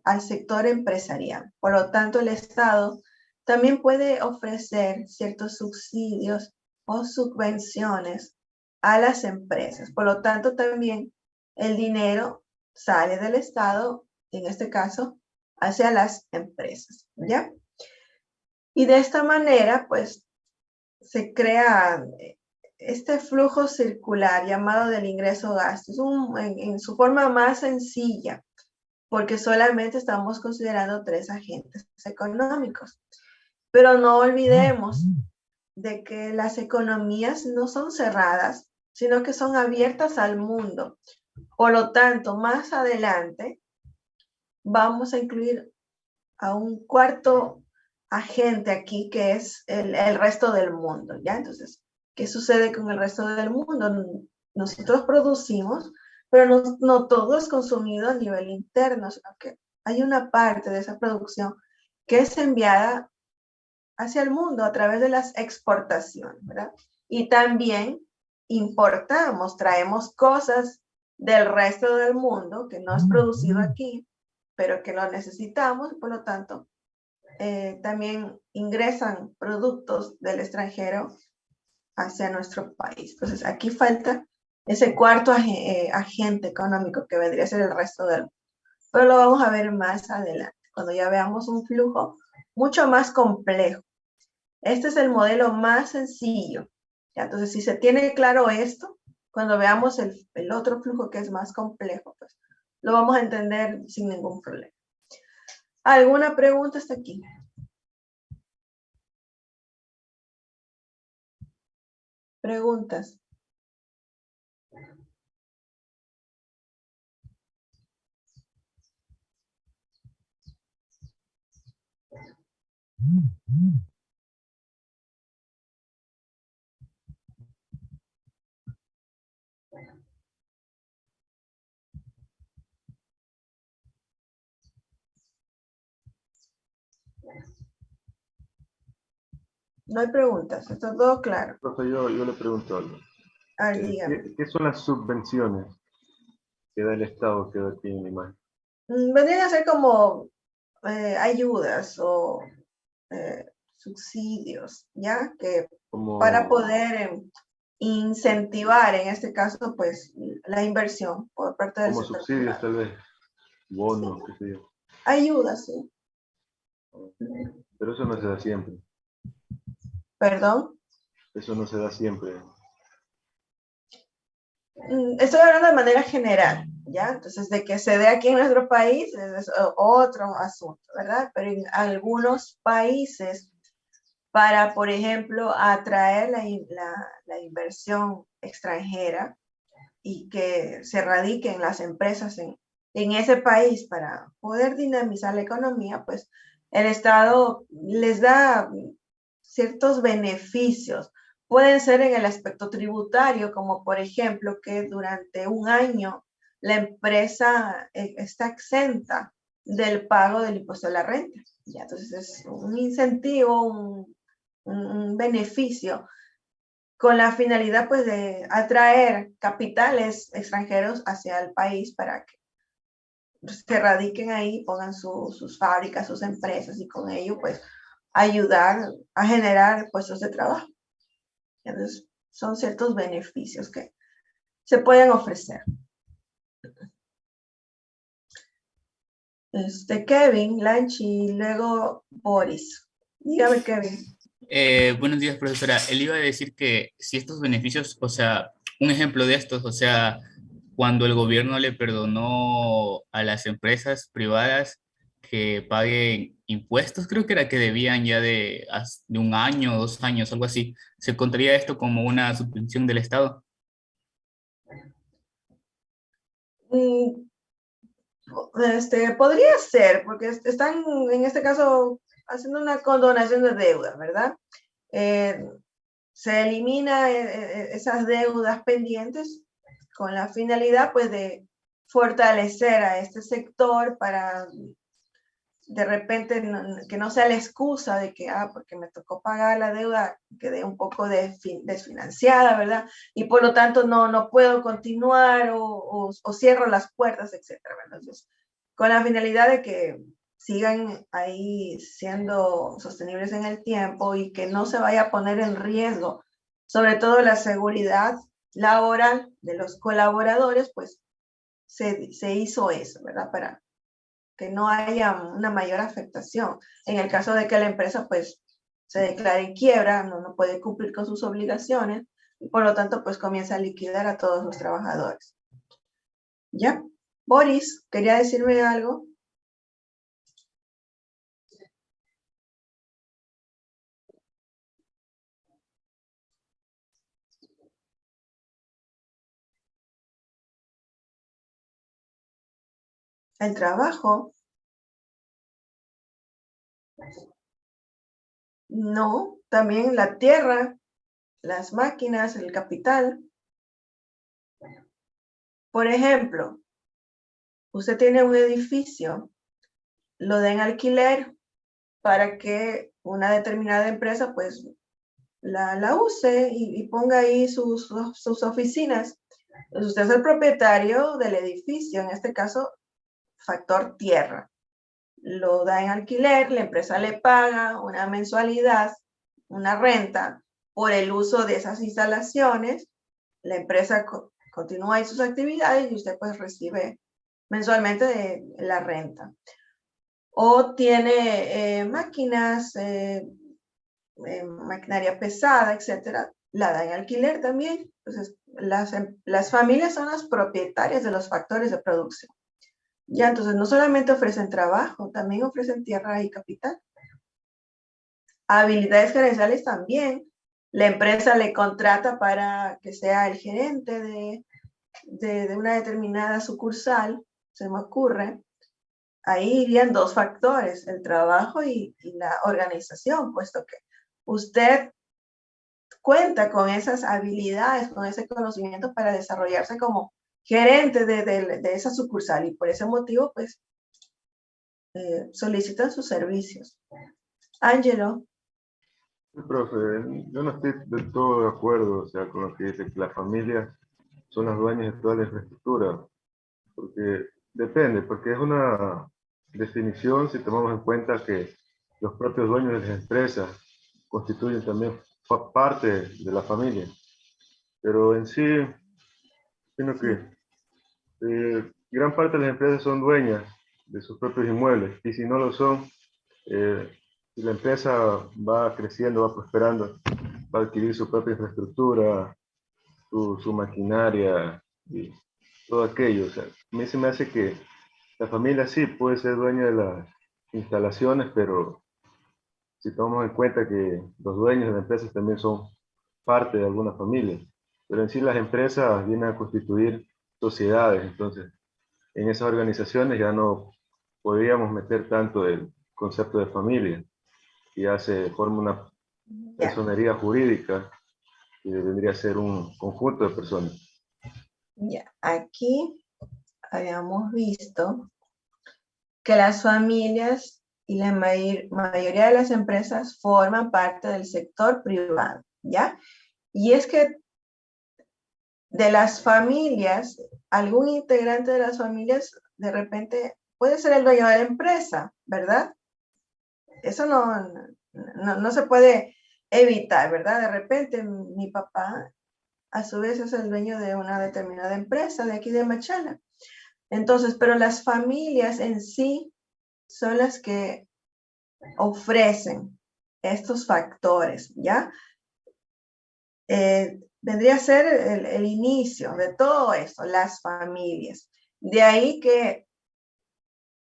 [SPEAKER 1] al sector empresarial. Por lo tanto, el Estado también puede ofrecer ciertos subsidios o subvenciones a las empresas. Por lo tanto, también el dinero sale del Estado, en este caso, hacia las empresas, ¿ya? Y de esta manera, pues, se crea este flujo circular llamado del ingreso-gasto. Es en su forma más sencilla, porque solamente estamos considerando tres agentes económicos. Pero no olvidemos de que las economías no son cerradas, sino que son abiertas al mundo. Por lo tanto, más adelante vamos a incluir a un cuarto agente aquí, que es el resto del mundo, ¿ya? Entonces, ¿qué sucede con el resto del mundo? Nosotros producimos, pero no todo es consumido a nivel interno, sino que hay una parte de esa producción que es enviada hacia el mundo a través de las exportaciones, ¿verdad? Y también importamos, traemos cosas del resto del mundo que no es producido aquí, pero que lo necesitamos, por lo tanto, también ingresan productos del extranjero hacia nuestro país. Entonces, aquí falta ese cuarto agente económico que vendría a ser el resto del mundo. Pero lo vamos a ver más adelante, cuando ya veamos un flujo mucho más complejo. Este es el modelo más sencillo. ¿Ya? Entonces, si se tiene claro esto, cuando veamos el otro flujo que es más complejo, pues lo vamos a entender sin ningún problema. ¿Alguna pregunta hasta aquí? Preguntas. No hay preguntas, está todo claro.
[SPEAKER 2] Profe, yo le pregunto algo.
[SPEAKER 1] A ver, dígame.
[SPEAKER 2] ¿Qué son las subvenciones que da el Estado que da aquí en la imagen?
[SPEAKER 1] Vendrían a ser como ayudas o subsidios, ¿ya? Que para
[SPEAKER 2] Como,
[SPEAKER 1] poder incentivar, en este caso, pues, la inversión por parte del
[SPEAKER 2] como
[SPEAKER 1] sector
[SPEAKER 2] subsidios,
[SPEAKER 1] privado.
[SPEAKER 2] tal vez, bonos, qué sé yo.
[SPEAKER 1] Ayudas, sí.
[SPEAKER 2] Pero eso no se da siempre.
[SPEAKER 1] Perdón.
[SPEAKER 2] Eso no se da siempre.
[SPEAKER 1] Estoy hablando de manera general, ¿ya? Entonces, de que se dé aquí en nuestro país es otro asunto, ¿verdad? Pero en algunos países, para, por ejemplo, atraer la inversión extranjera y que se radiquen las empresas en ese país para poder dinamizar la economía, pues el Estado les da ciertos beneficios. Pueden ser en el aspecto tributario, como por ejemplo que durante un año la empresa está exenta del pago del impuesto a la renta. ¿Ya? Entonces es un incentivo, un beneficio con la finalidad pues de atraer capitales extranjeros hacia el país para que se radiquen ahí, pongan sus fábricas, sus empresas y con ello pues ayudar a generar puestos de trabajo. Entonces, son ciertos beneficios que se pueden ofrecer. Kevin, Lanchi, y luego Boris. Dígame, Kevin.
[SPEAKER 3] Buenos días, profesora. Él iba a decir que si estos beneficios, o sea, un ejemplo de estos, o sea, cuando el gobierno le perdonó a las empresas privadas que paguen impuestos, creo que era que debían ya de un año, 2 años, algo así, ¿se contaría esto como una subvención del Estado?
[SPEAKER 1] Mm, podría ser, porque están en este caso haciendo una condonación de deuda, ¿verdad? Eh, se elimina esas deudas pendientes con la finalidad pues de fortalecer a este sector para de repente que no sea la excusa de que, porque me tocó pagar la deuda, quedé un poco desfinanciada, ¿verdad? Y por lo tanto no puedo continuar o cierro las puertas, etcétera, ¿verdad? Entonces, con la finalidad de que sigan ahí siendo sostenibles en el tiempo y que no se vaya a poner en riesgo, sobre todo la seguridad laboral de los colaboradores, pues se hizo eso, ¿verdad? Para que no haya una mayor afectación. En el caso de que la empresa pues se declare en quiebra, no puede cumplir con sus obligaciones y por lo tanto pues comienza a liquidar a todos los trabajadores. ¿Ya? Boris, ¿quería decirme algo? El trabajo, no, también la tierra, las máquinas, el capital. Por ejemplo, usted tiene un edificio, lo da en alquiler para que una determinada empresa pues la use y ponga ahí sus oficinas. Entonces usted es el propietario del edificio, en este caso, factor tierra. Lo da en alquiler, la empresa le paga una mensualidad, una renta por el uso de esas instalaciones. La empresa continúa ahí sus actividades y usted pues recibe mensualmente la renta. O tiene máquinas, maquinaria pesada, etcétera, la da en alquiler también. Entonces, las familias son las propietarias de los factores de producción. Ya, entonces no solamente ofrecen trabajo, también ofrecen tierra y capital. Habilidades gerenciales también. La empresa le contrata para que sea el gerente de una determinada sucursal, se me ocurre, ahí irían dos factores, el trabajo y la organización, puesto que usted cuenta con esas habilidades, con ese conocimiento para desarrollarse como gerente de esa sucursal y por ese motivo, pues, solicitan sus servicios. Ángelo.
[SPEAKER 2] Sí, profe, yo no estoy del todo de acuerdo, o sea, con lo que dice que las familias son las dueñas de toda la infraestructura, porque depende, porque es una definición si tomamos en cuenta que los propios dueños de las empresas constituyen también parte de la familia, pero en sí, sino que gran parte de las empresas son dueñas de sus propios inmuebles y si no lo son, si la empresa va creciendo, va prosperando, va a adquirir su propia infraestructura, su maquinaria y todo aquello. O sea, a mí se me hace que la familia sí puede ser dueña de las instalaciones, pero si tomamos en cuenta que los dueños de las empresas también son parte de alguna familia, pero en sí las empresas vienen a constituir sociedades, entonces en esas organizaciones ya no podríamos meter tanto el concepto de familia, y ya se forma una
[SPEAKER 1] Ya,
[SPEAKER 2] personería jurídica que vendría a ser un conjunto de personas.
[SPEAKER 1] ya. Aquí habíamos visto que las familias y la mayoría de las empresas forman parte del sector privado, ¿ya? Y es que de las familias, algún integrante de las familias de repente puede ser el dueño de la empresa, ¿verdad? Eso no se puede evitar, ¿verdad? De repente mi papá a su vez es el dueño de una determinada empresa de aquí de Machala. Entonces, pero las familias en sí son las que ofrecen estos factores, ¿ya? Vendría a ser el inicio de todo esto, las familias. De ahí que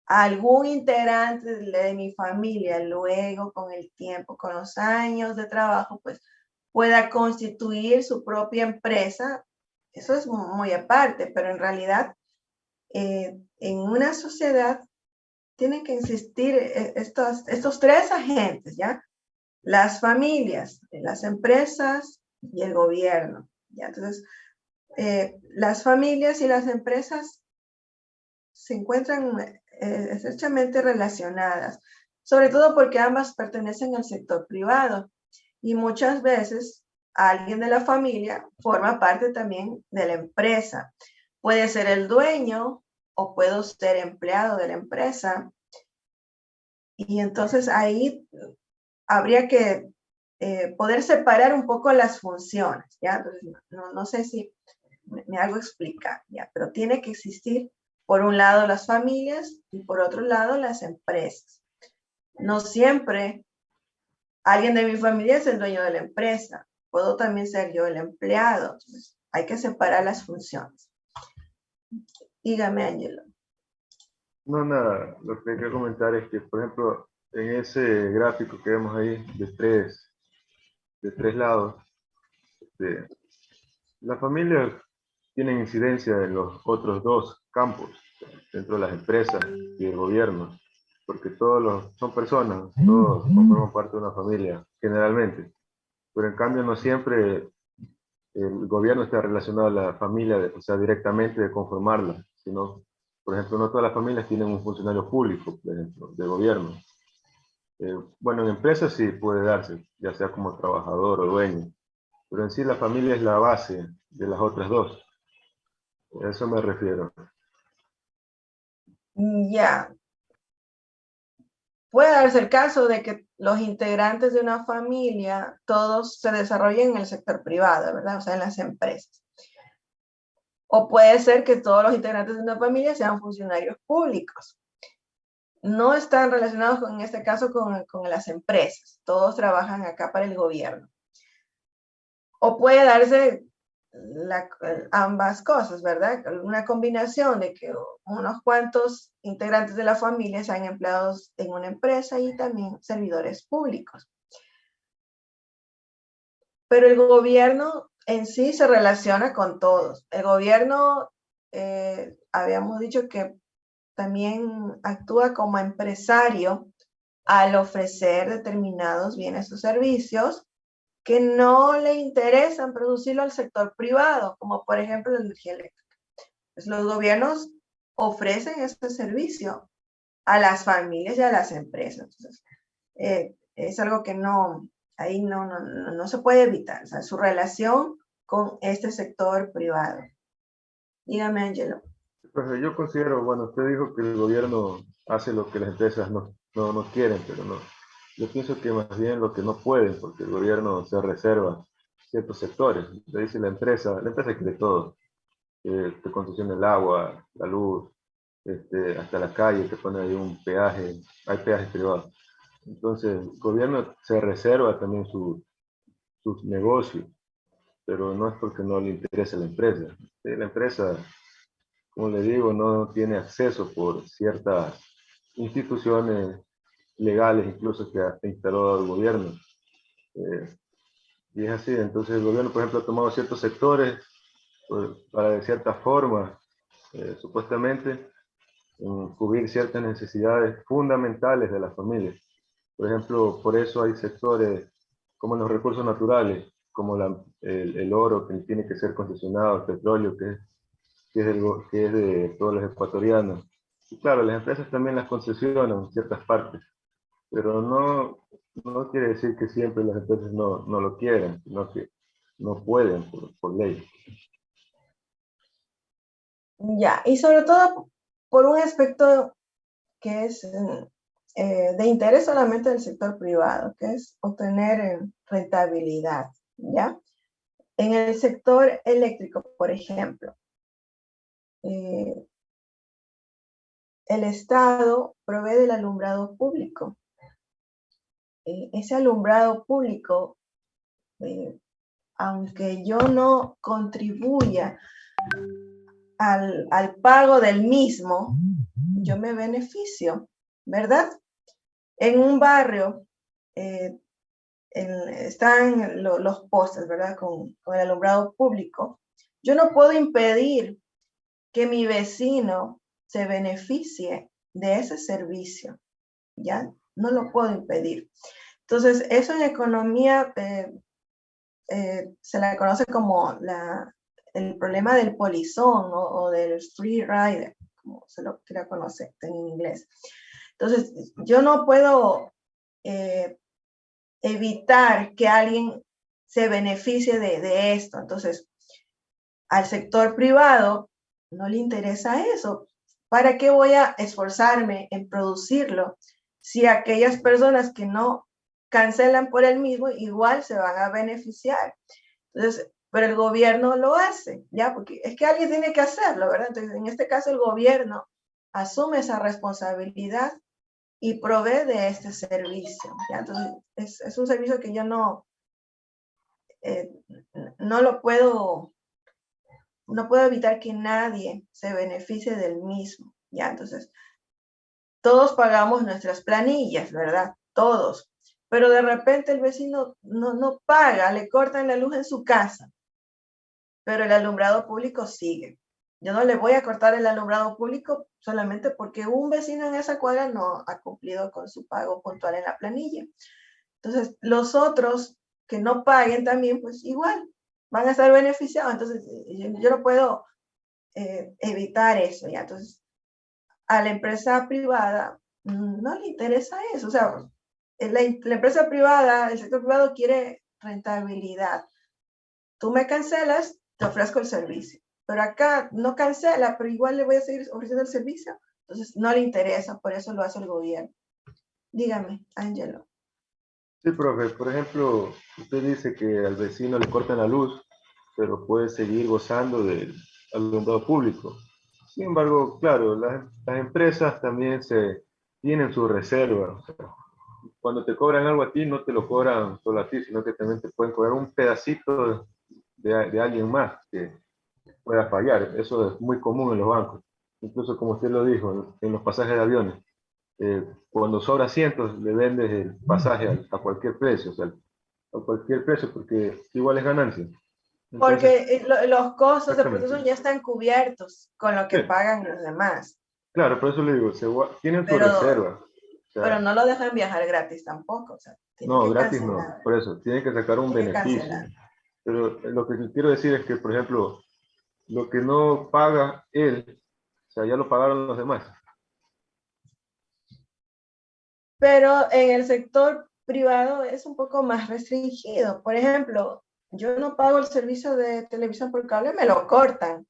[SPEAKER 1] algún integrante de mi familia, luego con el tiempo, con los años de trabajo, pues pueda constituir su propia empresa. Eso es muy aparte, pero en realidad en una sociedad tienen que existir estos tres agentes, ¿ya? Las familias, las empresas y el gobierno, ¿ya? Entonces, las familias y las empresas se encuentran estrechamente relacionadas, sobre todo porque ambas pertenecen al sector privado y muchas veces alguien de la familia forma parte también de la empresa. Puede ser el dueño o puedo ser empleado de la empresa y entonces ahí habría que poder separar un poco las funciones, ¿ya? Entonces, no sé si me hago explicar, ¿ya? Pero tiene que existir, por un lado, las familias y por otro lado, las empresas. No siempre alguien de mi familia es el dueño de la empresa. Puedo también ser yo el empleado. Entonces, hay que separar las funciones. Dígame, Ángelo.
[SPEAKER 2] No, nada, lo que hay que comentar es que, por ejemplo, en ese gráfico que vemos ahí de tres lados, este, las familias tienen incidencia en los otros dos campos, dentro de las empresas y el gobierno, porque son personas, todos conforman parte de una familia, generalmente, pero en cambio no siempre el gobierno está relacionado a la familia, o sea, directamente de conformarla, sino, por ejemplo, no todas las familias tienen un funcionario público, por ejemplo, de gobierno. Bueno, en empresas sí puede darse, ya sea como trabajador o dueño, pero en sí la familia es la base de las otras dos. A eso me refiero.
[SPEAKER 1] Ya. Puede darse el caso de que los integrantes de una familia todos se desarrollen en el sector privado, ¿verdad? O sea, en las empresas. O puede ser que todos los integrantes de una familia sean funcionarios públicos. No están relacionados en este caso con las empresas. Todos trabajan acá para el gobierno. O puede darse ambas cosas, ¿verdad? Una combinación de que unos cuantos integrantes de la familia sean empleados en una empresa y también servidores públicos. Pero el gobierno en sí se relaciona con todos. El gobierno, habíamos dicho que también actúa como empresario al ofrecer determinados bienes o servicios que no le interesan producirlo al sector privado, como por ejemplo la energía eléctrica. Pues los gobiernos ofrecen este servicio a las familias y a las empresas. Entonces, es algo que ahí no se puede evitar, o sea, su relación con este sector privado. Dígame, Angelo.
[SPEAKER 4] Pues yo considero, bueno, usted dijo que el gobierno hace lo que las empresas no quieren, pero no. Yo pienso que más bien lo que no pueden, porque el gobierno se reserva ciertos sectores. Le dice la empresa quiere todo. Te concesiona el agua, la luz, hasta la calle, te pone ahí un peaje, hay peajes privados. Entonces, el gobierno se reserva también sus negocios, pero no es porque no le interese a la empresa. La empresa, como le digo, no tiene acceso por ciertas instituciones legales, incluso que ha instalado el gobierno. Y es así, entonces el gobierno, por ejemplo, ha tomado ciertos sectores para de cierta forma, supuestamente, cubrir ciertas necesidades fundamentales de las familias. Por ejemplo, por eso hay sectores como los recursos naturales, como el oro que tiene que ser concesionado, el petróleo que es de todos los ecuatorianos. Y claro, las empresas también las concesionan en ciertas partes, pero no quiere decir que siempre las empresas no lo quieran, sino que no pueden por ley.
[SPEAKER 1] Ya, y sobre todo por un aspecto que es de interés solamente del sector privado, que es obtener rentabilidad, ¿ya? En el sector eléctrico, por ejemplo, el Estado provee del alumbrado público. Ese alumbrado público, aunque yo no contribuya al pago del mismo, yo me beneficio, ¿verdad? En un barrio están los postes, ¿verdad? Con el alumbrado público. Yo no puedo impedir que mi vecino se beneficie de ese servicio, ¿ya? No lo puedo impedir. Entonces, eso en economía se la conoce como el problema del polizón o del free rider, como se lo quiera conocer en inglés. Entonces, yo no puedo evitar que alguien se beneficie de esto. Entonces, al sector privado no le interesa eso. ¿Para qué voy a esforzarme en producirlo si aquellas personas que no cancelan por el mismo igual se van a beneficiar? Entonces, pero el gobierno lo hace, ¿ya? Porque es que alguien tiene que hacerlo, ¿verdad? Entonces, en este caso, el gobierno asume esa responsabilidad y provee de este servicio, ¿ya? Entonces, es un servicio que yo no lo puedo, no puedo evitar que nadie se beneficie del mismo, ¿ya? Entonces, todos pagamos nuestras planillas, ¿verdad? Todos. Pero de repente el vecino no paga, le cortan la luz en su casa, pero el alumbrado público sigue. Yo no le voy a cortar el alumbrado público solamente porque un vecino en esa cuadra no ha cumplido con su pago puntual en la planilla. Entonces, los otros que no paguen también, pues igual, van a estar beneficiados. Entonces, yo no puedo evitar eso, ¿ya? Entonces, a la empresa privada no le interesa eso. O sea, la empresa privada, el sector privado quiere rentabilidad. Tú me cancelas, te ofrezco el servicio. Pero acá no cancela, pero igual le voy a seguir ofreciendo el servicio. Entonces, no le interesa, por eso lo hace el gobierno. Dígame, Angelo.
[SPEAKER 4] Sí, profe, por ejemplo, usted dice que al vecino le cortan la luz, pero puede seguir gozando del alumbrado público. Sin embargo, claro, las empresas también tienen su reserva. O sea, cuando te cobran algo a ti, no te lo cobran solo a ti, sino que también te pueden cobrar un pedacito de alguien más que pueda fallar. Eso es muy común en los bancos. Incluso, como usted lo dijo, en los pasajes de aviones. Cuando sobra asientos, le vendes el pasaje a cualquier precio, o sea, a cualquier precio, porque igual es ganancia. Entonces,
[SPEAKER 1] porque los costos de producción ya están cubiertos con lo que
[SPEAKER 4] sí,
[SPEAKER 1] pagan los demás.
[SPEAKER 4] Claro, por eso le digo, tienen su
[SPEAKER 1] pero,
[SPEAKER 4] reserva. O sea,
[SPEAKER 1] pero no lo dejan viajar gratis tampoco, o sea, tiene
[SPEAKER 4] no,
[SPEAKER 1] que
[SPEAKER 4] gratis no,
[SPEAKER 1] cancelar,
[SPEAKER 4] por eso, tienen que sacar un
[SPEAKER 1] tiene que
[SPEAKER 4] beneficio.
[SPEAKER 1] cancelar.
[SPEAKER 4] Pero lo que quiero decir es que, por ejemplo, lo que no paga él, o sea, ya lo pagaron los demás.
[SPEAKER 1] Pero en el sector privado es un poco más restringido. Por ejemplo, yo no pago el servicio de televisión por cable, me lo cortan.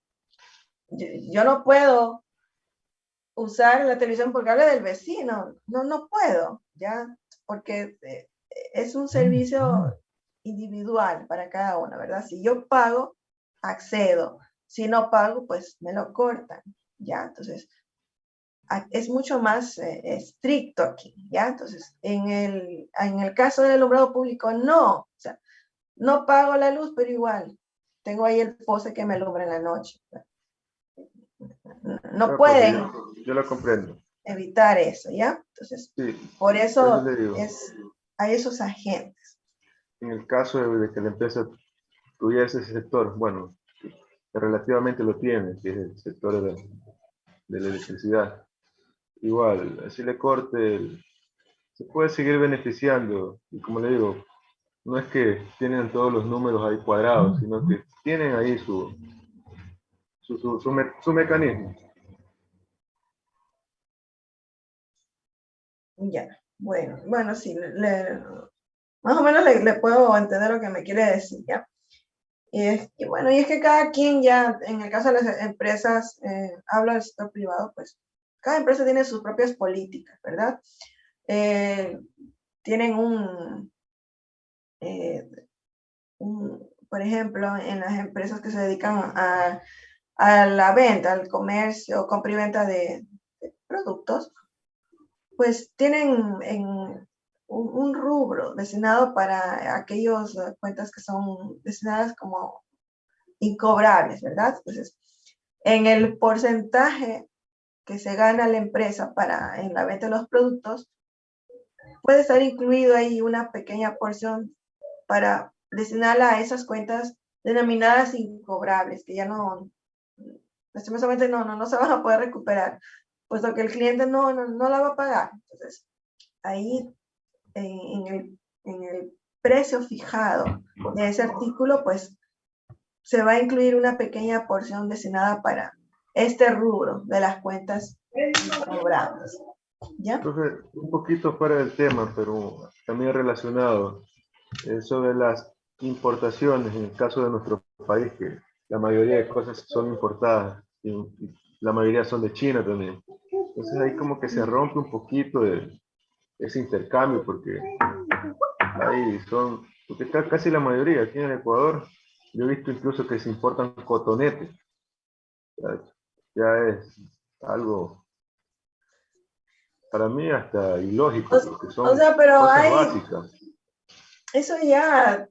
[SPEAKER 1] Yo no puedo usar la televisión por cable del vecino, no puedo, ¿ya? Porque es un servicio individual para cada uno, ¿verdad? Si yo pago, accedo. Si no pago, pues me lo cortan, ¿ya? Entonces, es mucho más estricto aquí, ¿ya? Entonces, en el caso del alumbrado público, no, o sea, no pago la luz, pero igual, tengo ahí el poste que me alumbra en la noche. No
[SPEAKER 4] Ah, pues
[SPEAKER 1] pueden
[SPEAKER 4] yo lo comprendo.
[SPEAKER 1] evitar eso, ¿ya? Entonces,
[SPEAKER 4] Sí,
[SPEAKER 1] por
[SPEAKER 4] por eso
[SPEAKER 1] eso
[SPEAKER 4] le digo,
[SPEAKER 1] hay esos agentes.
[SPEAKER 4] en el caso de que la empresa tuviese ese sector, bueno, que relativamente lo tiene, que es el sector de la electricidad, igual, así le corte, se puede seguir beneficiando, y como le digo, no es que tienen todos los números ahí cuadrados, sino que tienen ahí su mecanismo.
[SPEAKER 1] Ya, bueno, sí, más o menos le puedo entender lo que me quiere decir, ¿ya? Y bueno, y es que cada quien ya, en el caso de las empresas, habla del sector privado, pues cada empresa tiene sus propias políticas, ¿verdad? Eh, tienen eh, por ejemplo, en las empresas que se dedican a la venta, al comercio, compra y venta de productos, pues tienen un rubro destinado para aquellas cuentas que son destinadas como incobrables, ¿verdad? Entonces, en el porcentaje que se gana la empresa en la venta de los productos, puede estar incluido ahí una pequeña porción para destinarla a esas cuentas denominadas incobrables, que ya no, lastimosamente no se van a poder recuperar, puesto que el cliente no la va a pagar. Entonces, ahí en el precio fijado de ese artículo, pues se va a incluir una pequeña porción destinada para este rubro de las cuentas incobrables. ¿Ya?
[SPEAKER 4] Entonces, un poquito fuera del tema, pero también relacionado, sobre las importaciones, en el caso de nuestro país, que la mayoría de cosas son importadas y la mayoría son de China también. Entonces ahí como que se rompe un poquito ese intercambio, porque ahí porque está casi la mayoría aquí en el Ecuador. Yo he visto incluso que se importan cotonetes. Ya, ya es algo, para mí, hasta ilógico, porque
[SPEAKER 1] O
[SPEAKER 4] son
[SPEAKER 1] sea, pero
[SPEAKER 4] cosas básicas.
[SPEAKER 1] eso ya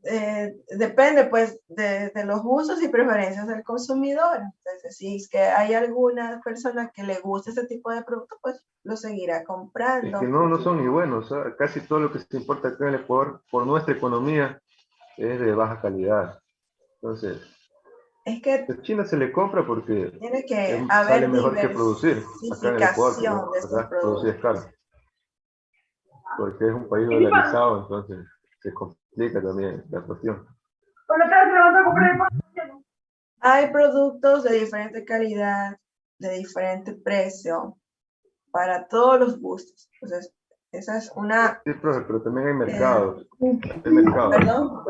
[SPEAKER 1] depende pues de los gustos y preferencias del consumidor. Entonces, si es que hay alguna persona que le gusta ese tipo de producto, pues lo seguirá
[SPEAKER 4] Es que
[SPEAKER 1] comprando.
[SPEAKER 4] no son ni buenos. Casi todo lo que se importa acá en el Ecuador, por nuestra economía, es de baja calidad. Entonces,
[SPEAKER 1] Es que
[SPEAKER 4] a China se le compra porque
[SPEAKER 1] tiene que
[SPEAKER 4] sale
[SPEAKER 1] haber
[SPEAKER 4] mejor que producir acá en el Ecuador,
[SPEAKER 1] diversificación de estos
[SPEAKER 4] ¿verdad? Producir es
[SPEAKER 1] productos.
[SPEAKER 4] caro, porque es un país dolarizado, entonces se complica también la cuestión.
[SPEAKER 1] Hay productos de diferente calidad, de diferente precio, para todos los gustos. Entonces, esa es una...
[SPEAKER 4] Sí, profe, pero también hay
[SPEAKER 1] eh,
[SPEAKER 4] mercados. Hay mercados.
[SPEAKER 1] ¿Perdón?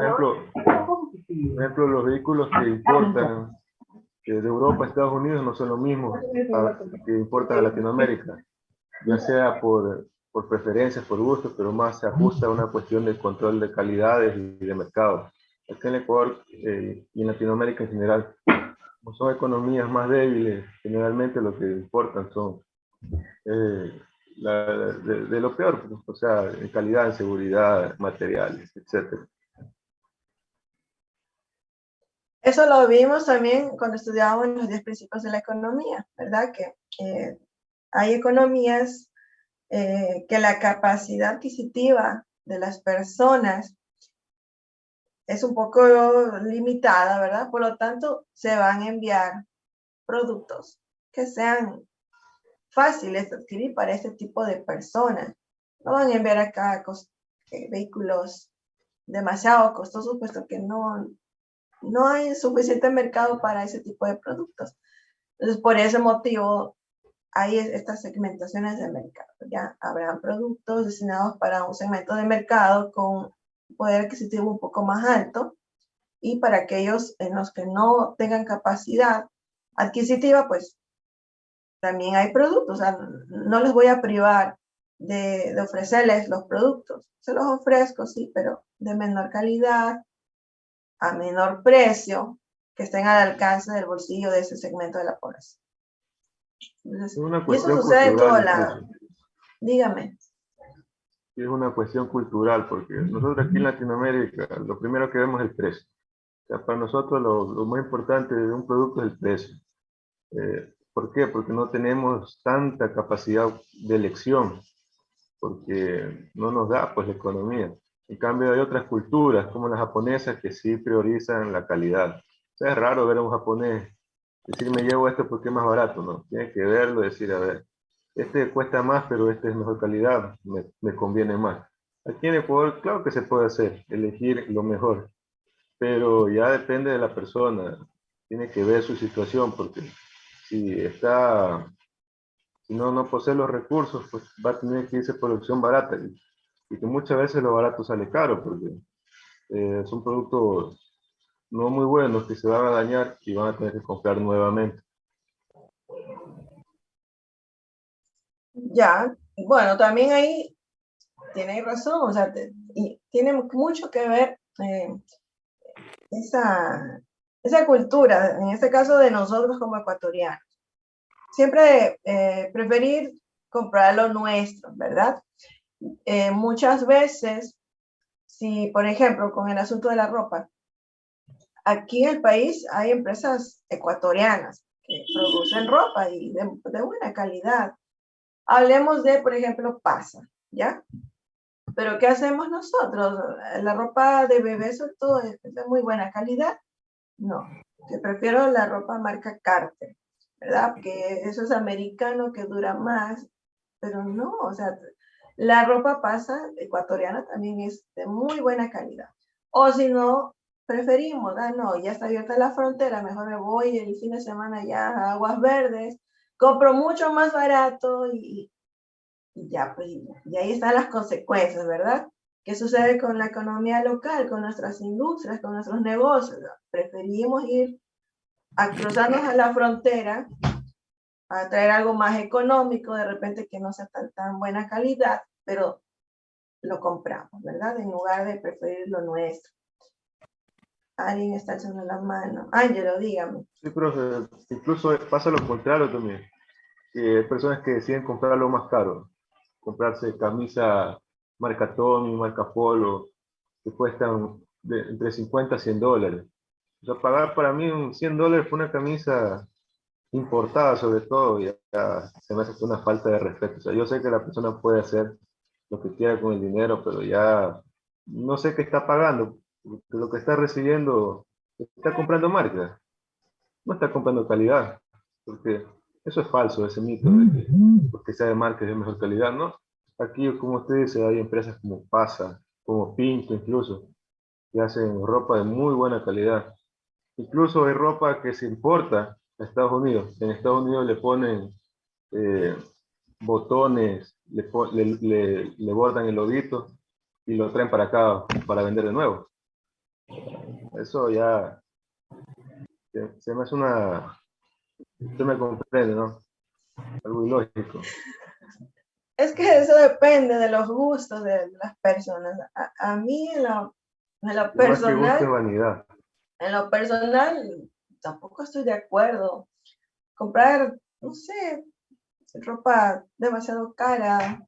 [SPEAKER 4] Por ejemplo, los vehículos que importan de Europa a Estados Unidos no son lo mismo que importan a Latinoamérica, ya sea por preferencias, por gustos, pero más se ajusta a una cuestión de control de calidades y de mercado. Aquí en Ecuador y en Latinoamérica en general, como son economías más débiles, generalmente lo que importan son de lo peor, pues, o sea, en calidad, en seguridad, materiales, etcétera.
[SPEAKER 1] Eso lo vimos también cuando estudiábamos los 10 principios de la economía, ¿verdad? Que hay economías que la capacidad adquisitiva de las personas es un poco limitada, ¿verdad? Por lo tanto, se van a enviar productos que sean fáciles de adquirir para este tipo de personas. No van a enviar acá vehículos demasiado costosos, puesto que no hay suficiente mercado para ese tipo de productos. Entonces, por ese motivo, hay estas segmentaciones de mercado. Ya habrán productos destinados para un segmento de mercado con poder adquisitivo un poco más alto, y para aquellos en los que no tengan capacidad adquisitiva, pues también hay productos. O sea, no les voy a privar de ofrecerles los productos. Se los ofrezco, sí, pero de menor calidad, a menor precio, que estén al alcance del bolsillo de ese segmento de la población. Entonces,
[SPEAKER 4] Es una
[SPEAKER 1] y eso
[SPEAKER 4] cuestión
[SPEAKER 1] sucede en todo
[SPEAKER 4] cultural
[SPEAKER 1] lado.
[SPEAKER 4] incluso.
[SPEAKER 1] Dígame.
[SPEAKER 4] Es una cuestión cultural, porque nosotros aquí en Latinoamérica lo primero que vemos es el precio. O sea, para nosotros lo más importante de un producto es el precio. ¿Por qué? Porque no tenemos tanta capacidad de elección, porque no nos da pues la economía. En cambio hay otras culturas, como las japonesas, que sí priorizan la calidad. O sea, es raro ver a un japonés decir, me llevo esto porque es más barato, ¿no? Tiene que verlo y decir, a ver, este cuesta más, pero este es mejor calidad, me conviene más. Aquí en Ecuador, claro que se puede hacer, elegir lo mejor, pero ya depende de la persona, tiene que ver su situación, porque si está, si no posee los recursos, pues va a tener que irse por opción barata, y que muchas veces lo barato sale caro, porque son productos no muy buenos que se van a dañar y van a tener que comprar nuevamente.
[SPEAKER 1] Ya, bueno, también ahí tiene razón, o sea, y tiene mucho que ver esa cultura, en este caso de nosotros como ecuatorianos. Siempre preferir comprar lo nuestro, ¿verdad? Muchas veces, si por ejemplo con el asunto de la ropa, aquí en el país hay empresas ecuatorianas que producen ropa y de buena calidad. Hablemos de, por ejemplo, Pasa, ¿ya? Pero ¿qué hacemos nosotros? La ropa de bebé, sobre todo, es de muy buena calidad. No, que prefiero la ropa marca Carter, ¿verdad? Que eso es americano, que dura más, pero no, o sea, la ropa Pasa ecuatoriana también es de muy buena calidad. O si no, preferimos, no, ya está abierta la frontera, mejor me voy el fin de semana ya a Aguas Verdes, compro mucho más barato y ya, pues, y ahí están las consecuencias, ¿verdad? ¿Qué sucede con la economía local, con nuestras industrias, con nuestros negocios? Preferimos ir a cruzarnos a la frontera, a traer algo más económico, de repente que no sea tan buena calidad, pero lo compramos, ¿verdad? En lugar de preferir lo nuestro. Alguien está alzando la mano. Ángelo, dígame.
[SPEAKER 4] Sí, profe, incluso pasa lo contrario también. Hay personas que deciden comprar lo más caro, comprarse camisa marca Tommy, marca Polo, que cuestan entre 50 a 100 dólares. O sea, pagar para mí un 100 dólares por una camisa importada sobre todo, ya se me hace una falta de respeto. O sea, yo sé que la persona puede hacer lo que quiera con el dinero, pero ya no sé qué está pagando, porque lo que está recibiendo, está comprando marca, no está comprando calidad, porque eso es falso, ese mito de que porque sea de marca es de mejor calidad, ¿no? Aquí, como usted dice, hay empresas como Pasa, como Pinto incluso, que hacen ropa de muy buena calidad. Incluso hay ropa que se importa a Estados Unidos. En Estados Unidos le ponen eh, botones, le bordan el lodito y lo traen para acá para vender de nuevo. Eso ya se me hace una... Usted me comprende, ¿no? Algo ilógico.
[SPEAKER 1] Es que eso depende de los gustos de las personas. A mí en lo
[SPEAKER 4] Y más que gusto es
[SPEAKER 1] personal,
[SPEAKER 4] vanidad.
[SPEAKER 1] en lo personal, tampoco estoy de acuerdo. Comprar, no sé, ropa demasiado cara,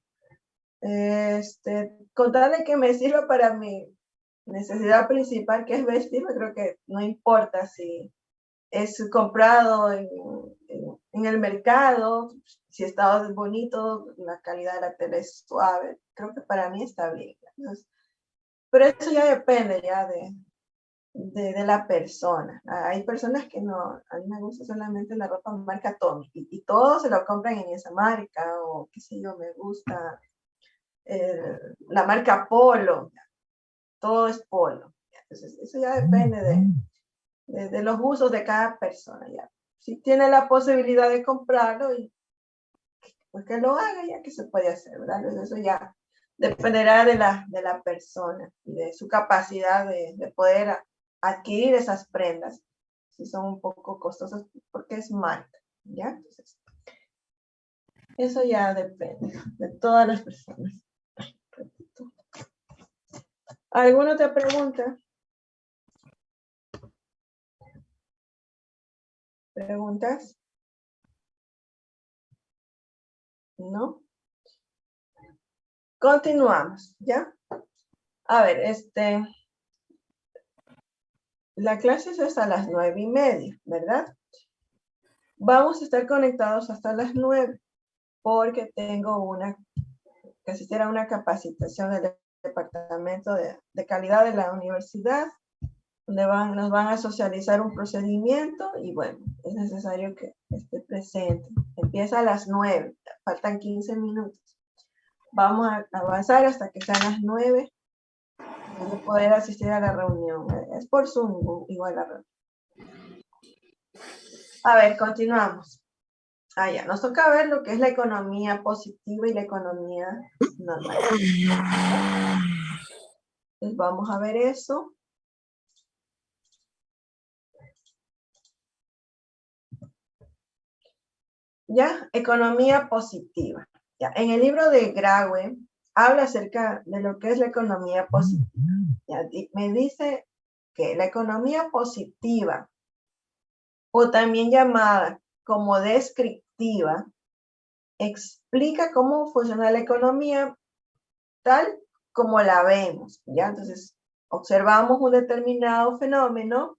[SPEAKER 1] con tal de que me sirva para mi necesidad principal, que es vestirme, creo que no importa si es comprado en el mercado, si está bonito, la calidad de la tela es suave, creo que para mí está bien. Entonces, pero eso ya depende ya de la persona. Hay personas que no, a mí me gusta solamente la ropa marca Tommy y todos se lo compran en esa marca, o qué sé yo, me gusta la marca Polo, todo es Polo. Entonces, eso ya depende de los usos de cada persona. Ya. Si tiene la posibilidad de comprarlo, y pues que lo haga, ya que se puede hacer, ¿verdad? Entonces, eso ya dependerá de la persona y de su capacidad de poder adquirir esas prendas, si son un poco costosas, porque es marca, ¿ya? Entonces, eso ya depende de todas las personas. ¿Alguna otra pregunta? ¿Preguntas? ¿No? Continuamos, ¿ya? A ver, la clase es hasta las 9:30, ¿verdad? Vamos a estar conectados hasta las 9, porque tengo que asistir a una capacitación del Departamento de Calidad de la universidad, donde nos van a socializar un procedimiento y bueno, es necesario que esté presente. Empieza a las 9, faltan 15 minutos. Vamos a avanzar hasta que sean las 9 para poder asistir a la reunión. Es por Zoom igual la reunión. A ver, continuamos. Ya, nos toca ver lo que es la economía positiva y la economía normal. Entonces vamos a ver eso. Ya, economía positiva. Ya, en el libro de Graue habla acerca de lo que es la economía positiva. Ya, me dice que la economía positiva, o también llamada como descriptiva, explica cómo funciona la economía tal como la vemos, ¿ya? Entonces, observamos un determinado fenómeno,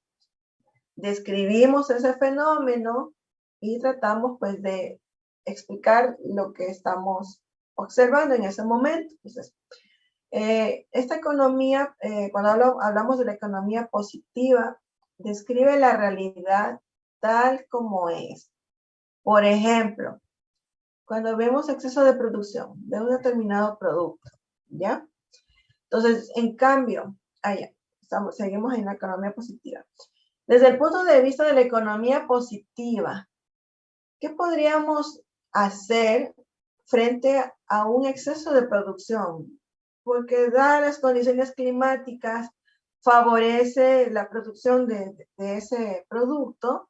[SPEAKER 1] describimos ese fenómeno y tratamos, pues, de explicar lo que estamos observando en ese momento. Entonces, esta economía, cuando hablamos de la economía positiva, describe la realidad tal como es. Por ejemplo, cuando vemos exceso de producción de un determinado producto, ¿ya? Entonces, en cambio, seguimos en la economía positiva. Desde el punto de vista de la economía positiva, ¿qué podríamos hacer frente a un exceso de producción? Porque dadas las condiciones climáticas, favorece la producción de ese producto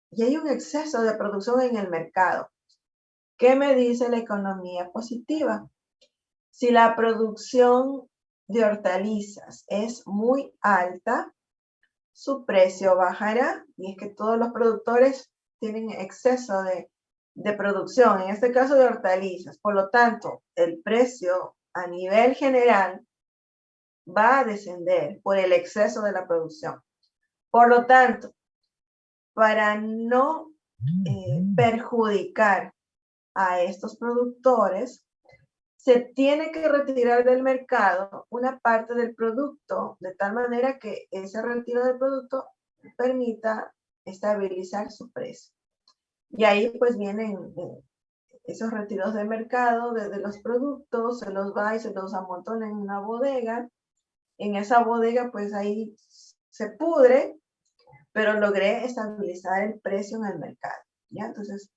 [SPEAKER 1] y hay un exceso de producción en el mercado. ¿Qué me dice la economía positiva? Si la producción de hortalizas es muy alta, su precio bajará, y es que todos los productores tienen exceso de producción, en este caso de hortalizas. Por lo tanto, el precio a nivel general va a descender por el exceso de la producción. Por lo tanto, para no perjudicar a estos productores, se tiene que retirar del mercado una parte del producto, de tal manera que ese retiro del producto permita estabilizar su precio. Y ahí pues vienen esos retiros del mercado de los productos, se los va y se los amontona en una bodega. En esa bodega pues ahí se pudre, pero logré estabilizar el precio en el mercado, ¿ya? Entonces,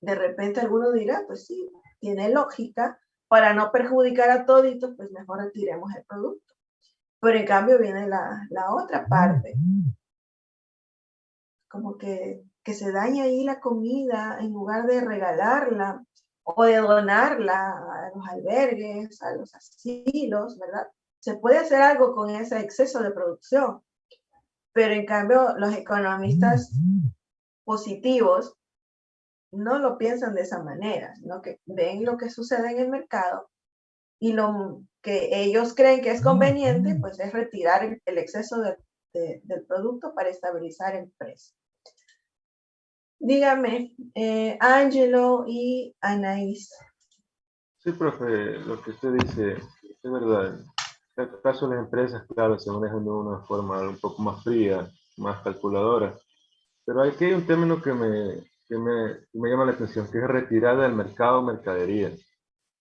[SPEAKER 1] de repente alguno dirá, pues sí, tiene lógica, para no perjudicar a toditos, pues mejor retiremos el producto. Pero en cambio viene la otra parte, como que se daña ahí la comida en lugar de regalarla o de donarla a los albergues, a los asilos, ¿verdad? Se puede hacer algo con ese exceso de producción, pero en cambio los economistas positivos no lo piensan de esa manera, sino que ven lo que sucede en el mercado y lo que ellos creen que es conveniente, pues es retirar el exceso del producto para estabilizar el precio. Dígame, Angelo y Anaís.
[SPEAKER 4] Sí, profe, lo que usted dice es verdad. En el caso de las empresas, claro, se manejan de una forma un poco más fría, más calculadora. Pero aquí hay un término que me llama la atención, que es retirada del mercado mercadería.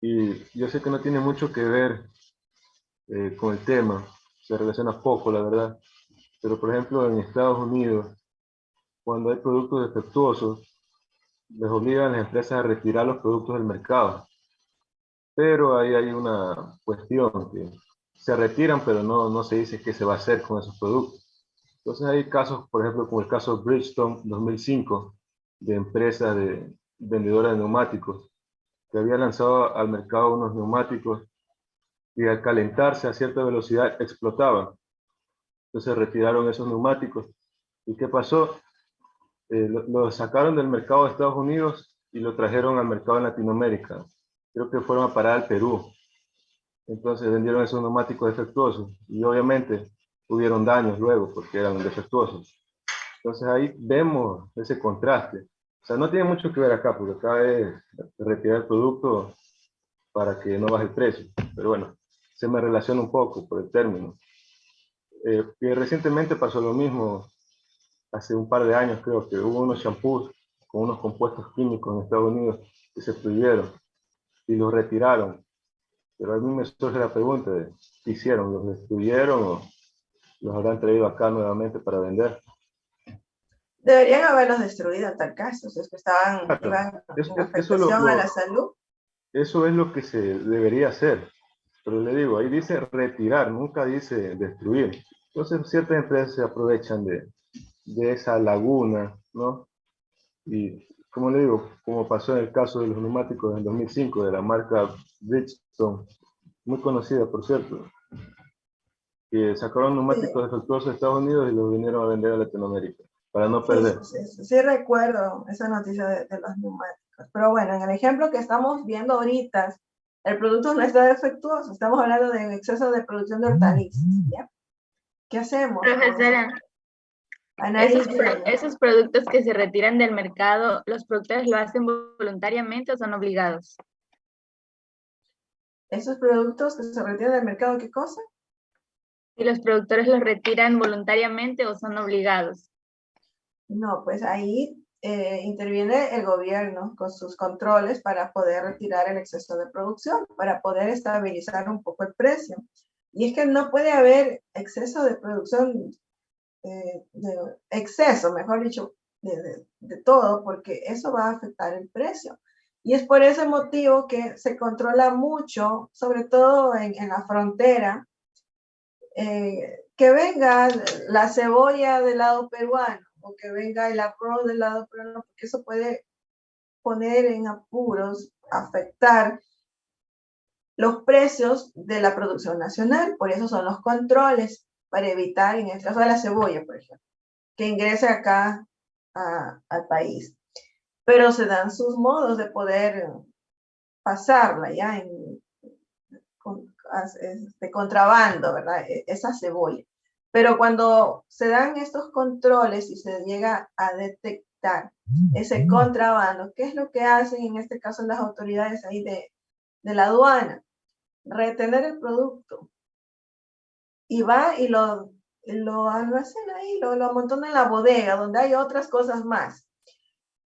[SPEAKER 4] Y yo sé que no tiene mucho que ver con el tema, se relaciona poco, la verdad. Pero, por ejemplo, en Estados Unidos, cuando hay productos defectuosos, les obligan a las empresas a retirar los productos del mercado. Pero ahí hay una cuestión que se retiran, pero no se dice qué se va a hacer con esos productos. Entonces hay casos, por ejemplo, como el caso Bridgestone 2005, de empresa de vendedora de neumáticos, que había lanzado al mercado unos neumáticos y al calentarse a cierta velocidad explotaban. Entonces retiraron esos neumáticos. ¿Y qué pasó? Lo sacaron del mercado de Estados Unidos y lo trajeron al mercado en Latinoamérica. Creo que fueron a parar al Perú. Entonces vendieron esos neumáticos defectuosos y obviamente tuvieron daños luego porque eran defectuosos. Entonces ahí vemos ese contraste. O sea, no tiene mucho que ver acá, porque acá es retirar el producto para que no baje el precio. Pero bueno, se me relaciona un poco por el término. Que recientemente pasó lo mismo, hace un par de años creo que hubo unos shampoos con unos compuestos químicos en Estados Unidos que se prohibieron y los retiraron. Pero a mí me surge la pregunta de qué hicieron, ¿los destruyeron o los habrán traído acá nuevamente para vender?
[SPEAKER 1] Deberían haberlos destruido en tal caso, si es que
[SPEAKER 4] Claro,
[SPEAKER 1] iban en
[SPEAKER 4] eso,
[SPEAKER 1] afectación a la salud.
[SPEAKER 4] eso es lo que se debería hacer. Pero le digo, ahí dice retirar, nunca dice destruir. Entonces ciertas empresas se aprovechan de esa laguna, ¿no? Y como le digo, como pasó en el caso de los neumáticos del 2005 de la marca Bridgestone, muy conocida por cierto, que sacaron
[SPEAKER 1] Sí,
[SPEAKER 4] neumáticos defectuosos de Estados Unidos y los vinieron a vender a Latinoamérica para no
[SPEAKER 1] sí,
[SPEAKER 4] perder.
[SPEAKER 1] sí, sí, sí recuerdo esa noticia de los neumáticos. Pero bueno, en el ejemplo que estamos viendo ahorita, el producto no está defectuoso, estamos hablando de exceso de producción de hortalizas, ¿ya? ¿Qué hacemos con eso?
[SPEAKER 5] Profesora,
[SPEAKER 1] Analícelo.
[SPEAKER 5] esos productos que se retiran del mercado, ¿los productores lo hacen voluntariamente o son obligados?
[SPEAKER 1] Esos productos que se retiran del mercado, ¿qué cosa?
[SPEAKER 5] ¿Y los productores los retiran voluntariamente o son obligados?
[SPEAKER 1] No, pues ahí interviene el gobierno con sus controles para poder retirar el exceso de producción, para poder estabilizar un poco el precio. Y es que no puede haber exceso de producción, exceso, mejor dicho, de todo, porque eso va a afectar el precio. Y es por ese motivo que se controla mucho, sobre todo en la frontera, que venga la cebolla del lado peruano o que venga el arroz del lado peruano, porque eso puede poner en apuros, afectar los precios de la producción nacional. Por eso son los controles, para evitar, en el caso de la cebolla, por ejemplo, que ingrese acá al país. Pero se dan sus modos de poder pasarla ya de contrabando, ¿verdad? Esa cebolla. Pero cuando se dan estos controles y se llega a detectar ese contrabando, ¿qué es lo que hacen en este caso las autoridades ahí de la aduana? Retener el producto. Y va y lo almacena ahí, lo amontona en la bodega, donde hay otras cosas más.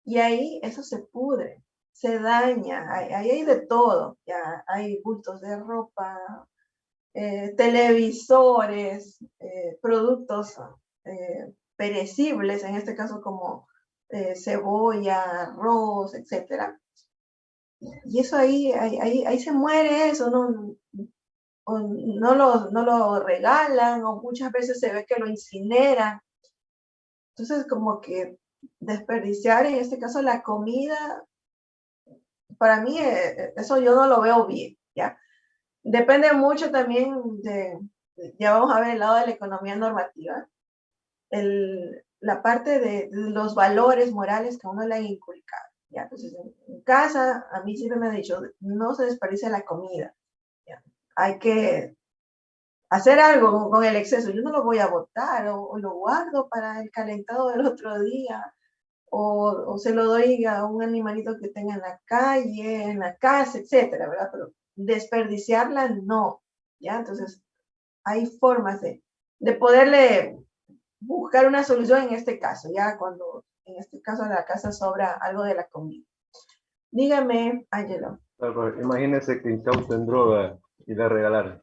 [SPEAKER 1] Y ahí eso se pudre, se daña, ahí hay de todo. Ya hay bultos de ropa, televisores, productos perecibles, en este caso como cebolla, arroz, etcétera. Y eso ahí se muere eso, no lo regalan, o muchas veces se ve que lo incineran. Entonces, como que desperdiciar, en este caso, la comida, para mí, eso yo no lo veo bien, ¿ya? Depende mucho también ya vamos a ver el lado de la economía normativa, la parte de los valores morales que a uno le han inculcado, ¿ya? Entonces, en casa, a mí siempre me han dicho, no se desperdicia la comida, ¿ya? Hay que hacer algo con el exceso. Yo no lo voy a botar o lo guardo para el calentado del otro día o se lo doy a un animalito que tenga en la calle, en la casa, etcétera, ¿verdad? Pero desperdiciarla no, ¿ya? Entonces, hay formas de poderle buscar una solución en este caso, ya cuando en este caso de la casa sobra algo de la comida. Dígame, Angelo.
[SPEAKER 4] Imagínese que incauten droga y la regalaran.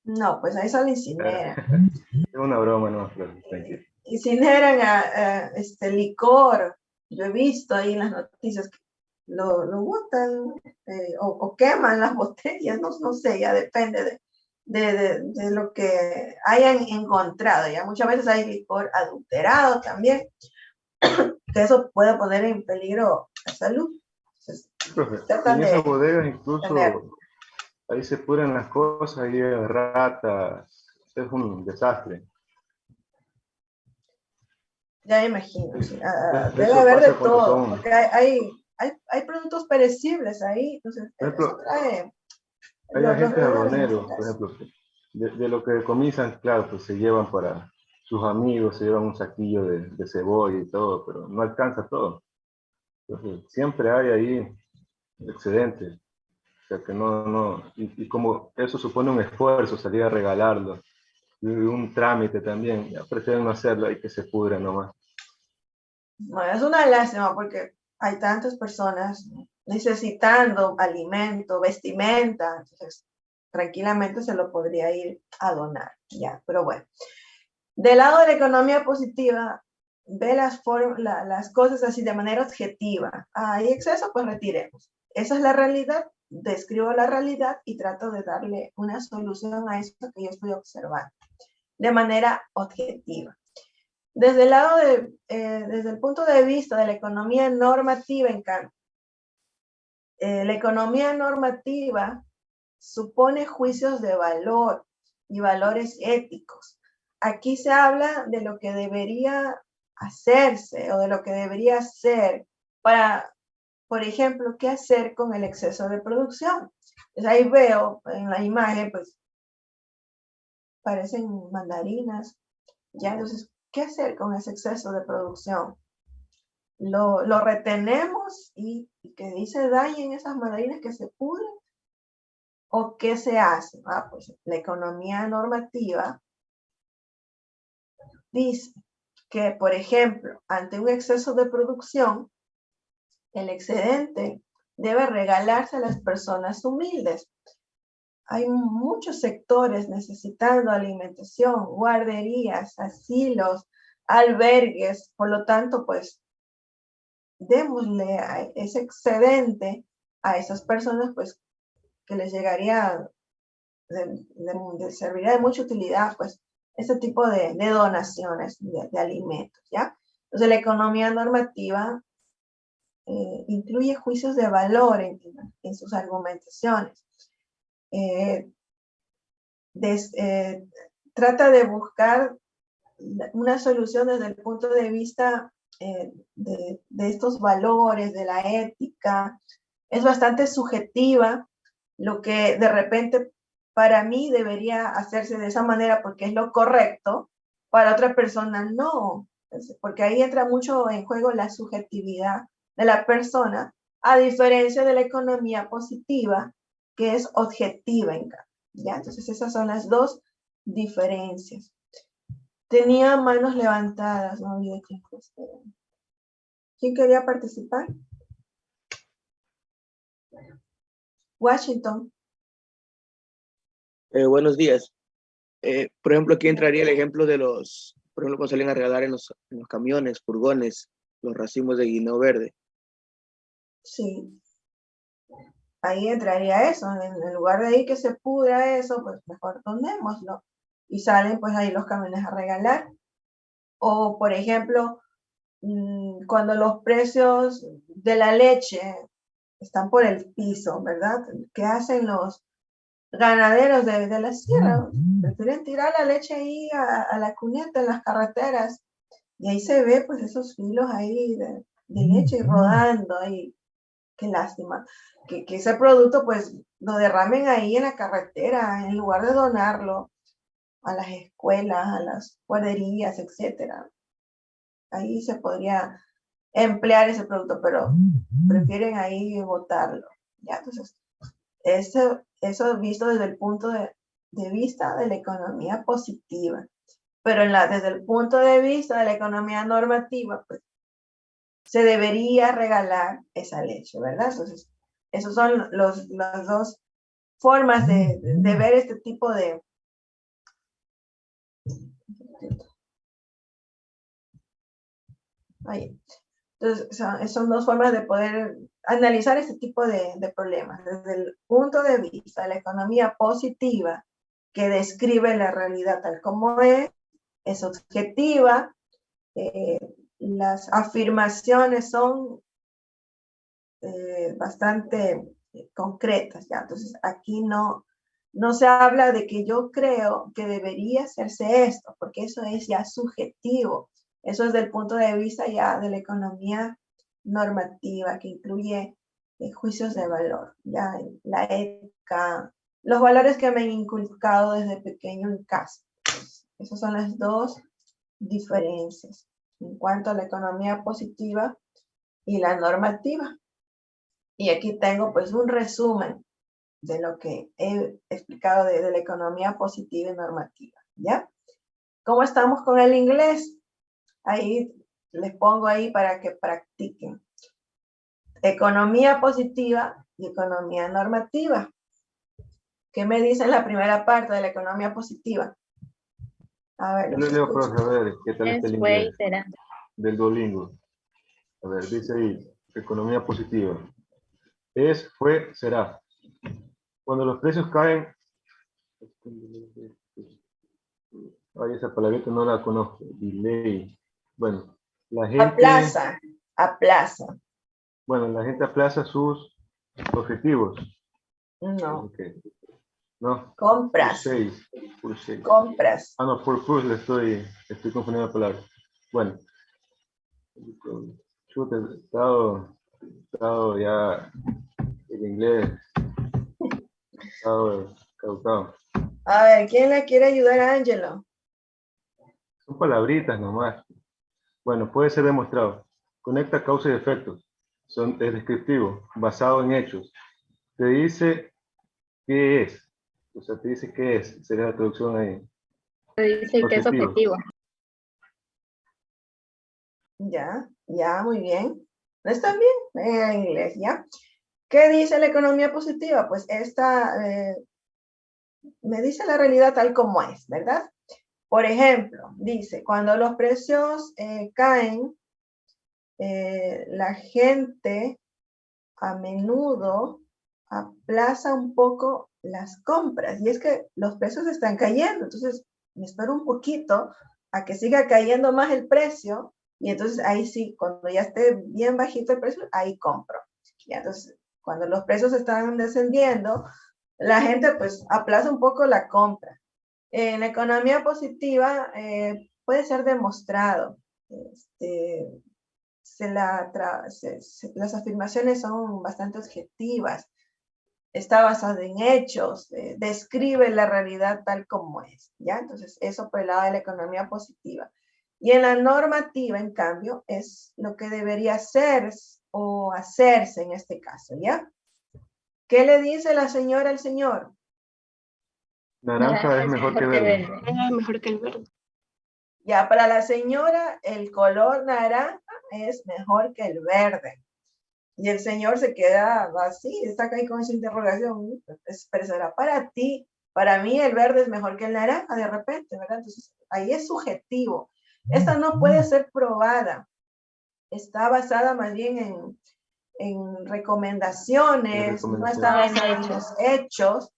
[SPEAKER 1] No, pues a eso le incineran.
[SPEAKER 4] Es una broma, no, pero tranquilo.
[SPEAKER 1] Incineran a licor. Yo he visto ahí en las noticias que lo botan o queman las botellas, no sé, ya depende de lo que hayan encontrado. Ya muchas veces hay licor adulterado también, que eso puede poner en peligro la salud. Entonces,
[SPEAKER 4] profe, en esas bodegas incluso ahí se pudren las cosas, ahí hay ratas, es un desastre.
[SPEAKER 1] Ya imagino, sí. Debe
[SPEAKER 4] Eso
[SPEAKER 1] haber de
[SPEAKER 4] pasa cuando
[SPEAKER 1] todo,
[SPEAKER 4] son,
[SPEAKER 1] porque hay productos perecibles ahí, entonces
[SPEAKER 4] por
[SPEAKER 1] eso
[SPEAKER 4] ejemplo,
[SPEAKER 1] trae
[SPEAKER 4] hay
[SPEAKER 1] los
[SPEAKER 4] agentes
[SPEAKER 1] riesgos en este
[SPEAKER 4] aduaneros, por
[SPEAKER 1] caso.
[SPEAKER 4] ejemplo, que de lo que decomisan, claro, pues se llevan para sus amigos, se llevan un saquillo de cebolla y todo, pero no alcanza todo. Entonces, siempre hay ahí excedentes. O sea que y como eso supone un esfuerzo, salir a regalarlo, y un trámite también, ya prefieren no hacerlo, hay que se pudre nomás.
[SPEAKER 1] Bueno, es una lástima porque hay tantas personas necesitando alimento, vestimenta, entonces tranquilamente se lo podría ir a donar, ya, pero bueno. Del lado de la economía positiva, ve las cosas así de manera objetiva. Hay exceso, pues retiremos. Esa es la realidad, describo la realidad y trato de darle una solución a eso que yo estoy observando de manera objetiva. Desde el lado desde el punto de vista de la economía normativa, en cambio, la economía normativa supone juicios de valor y valores éticos. Aquí se habla de lo que debería hacerse o de lo que debería ser para, por ejemplo, qué hacer con el exceso de producción. Pues ahí veo en la imagen, pues parecen mandarinas, ya, entonces, ¿qué hacer con ese exceso de producción? Lo retenemos y que dice dañen esas mandarinas que se pudren, o qué se hace. Pues la economía normativa dice que, por ejemplo, ante un exceso de producción, el excedente debe regalarse a las personas humildes. Hay muchos sectores necesitando alimentación, guarderías, asilos, albergues, por lo tanto, pues démosle a ese excedente a esas personas, pues que les llegaría, serviría de mucha utilidad, pues ese tipo de donaciones de alimentos, ¿ya? Entonces la economía normativa incluye juicios de valor en sus argumentaciones. Trata de buscar una solución desde el punto de vista de estos valores, de la ética. Es bastante subjetiva, lo que de repente para mí debería hacerse de esa manera porque es lo correcto, para otra persona no, porque ahí entra mucho en juego la subjetividad de la persona, a diferencia de la economía positiva, que es objetiva en cambio, ¿ya? Entonces esas son las dos diferencias. Tenía manos levantadas, no olvidé quién fue. ¿Quién quería participar? Washington.
[SPEAKER 6] Buenos días. Por ejemplo, aquí entraría el ejemplo de por ejemplo, cuando salen a regalar en los camiones, furgones, los racimos de guineo verde.
[SPEAKER 1] Sí. Ahí entraría eso. En lugar de ahí que se pudra eso, pues mejor donémoslo. Y salen pues ahí los camiones a regalar. O, por ejemplo, cuando los precios de la leche están por el piso, ¿verdad? ¿Qué hacen los ganaderos de la sierra? Prefieren tirar la leche ahí a la cuneta en las carreteras. Y ahí se ve pues esos filos ahí de leche rodando ahí. Qué lástima. Que ese producto pues lo derramen ahí en la carretera en lugar de donarlo a las escuelas, a las guarderías, etcétera. Ahí se podría emplear ese producto, pero prefieren ahí botarlo. ¿Ya? Entonces, eso visto desde el punto de vista de la economía positiva. Pero desde el punto de vista de la economía normativa, pues se debería regalar esa leche, ¿verdad? Entonces, esas son las dos formas de ver este tipo de... Ahí. Entonces, son dos formas de poder analizar este tipo de problemas. Desde el punto de vista de la economía positiva, que describe la realidad tal como es objetiva, las afirmaciones son bastante concretas, ¿ya? Entonces, aquí no se habla de que yo creo que debería hacerse esto, porque eso es ya subjetivo. Eso es del punto de vista ya de la economía normativa, que incluye juicios de valor, ya la ética, los valores que me han inculcado desde pequeño en casa. Pues, esas son las dos diferencias en cuanto a la economía positiva y la normativa. Y aquí tengo pues un resumen de lo que he explicado de la economía positiva y normativa, ¿ya? ¿Cómo estamos con el inglés? Ahí les pongo ahí para que practiquen. Economía positiva y economía normativa. ¿Qué me dice la primera parte de la economía positiva? A ver,
[SPEAKER 4] Yo le leo, profe, a ver, ¿qué tal está el
[SPEAKER 5] Es, fue y
[SPEAKER 4] inglés?
[SPEAKER 5] será.
[SPEAKER 4] Del Duolingo. A ver, dice ahí, economía positiva. Es, fue, será. Cuando los precios caen, ay, esa palabrita no la conozco, delay. Bueno, la gente,
[SPEAKER 1] aplaza.
[SPEAKER 4] bueno, la gente aplaza sus objetivos.
[SPEAKER 1] No,
[SPEAKER 4] Okay. No,
[SPEAKER 1] compras.
[SPEAKER 4] purchase.
[SPEAKER 1] Compras.
[SPEAKER 4] Ah, no, purpose, estoy confundiendo la palabra. Bueno, chuta, he estado ya en inglés, he estado caducado.
[SPEAKER 1] A ver, ¿quién le quiere ayudar a Angelo?
[SPEAKER 4] Son palabritas nomás. Bueno, puede ser demostrado. Conecta causa y efectos. Es descriptivo, basado en hechos. Te dice qué es. O sea, te dice qué es. Sería la traducción ahí.
[SPEAKER 5] Dice que es
[SPEAKER 4] Objetivo.
[SPEAKER 5] objetivo.
[SPEAKER 1] Ya, muy bien. ¿Está bien? En inglés, ¿ya? ¿Qué dice la economía positiva? Pues esta me dice la realidad tal como es, ¿verdad? Por ejemplo, dice, cuando los precios caen, la gente a menudo aplaza un poco las compras. Y es que los precios están cayendo, entonces me espero un poquito a que siga cayendo más el precio, y entonces ahí sí, cuando ya esté bien bajito el precio, ahí compro. Y entonces, cuando los precios están descendiendo, la gente pues aplaza un poco la compra. En la economía positiva puede ser demostrado. Las afirmaciones son bastante objetivas, está basado en hechos, describe la realidad tal como es, ¿ya? Entonces, eso por el lado de la economía positiva. Y en la normativa, en cambio, es lo que debería ser o hacerse en este caso, ¿ya? ¿Qué le dice la señora al señor?
[SPEAKER 4] Naranja es mejor que verde.
[SPEAKER 7] Mejor que el verde.
[SPEAKER 1] Ya, para la señora, el color naranja es mejor que el verde. Y el señor se queda así, está ahí con esa interrogación. Pero será para ti, para mí el verde es mejor que el naranja de repente, ¿verdad? Entonces, ahí es subjetivo. Esta no puede ser probada. Está basada más bien en recomendaciones, no está basada en los hechos.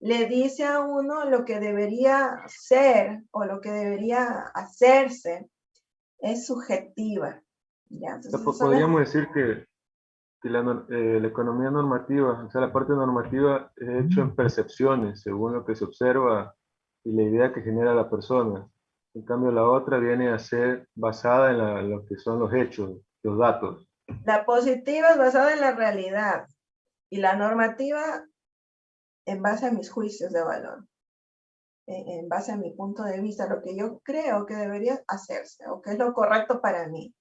[SPEAKER 1] Le dice a uno lo que debería ser o lo que debería hacerse. Es subjetiva. ¿Ya? Entonces,
[SPEAKER 4] Podríamos decir que la economía normativa, o sea, la parte normativa es hecho en percepciones, según lo que se observa y la idea que genera la persona. En cambio, la otra viene a ser basada en lo que son los hechos, los datos.
[SPEAKER 1] La positiva es basada en la realidad y la normativa en base a mis juicios de valor, en base a mi punto de vista, lo que yo creo que debería hacerse o que es lo correcto para mí.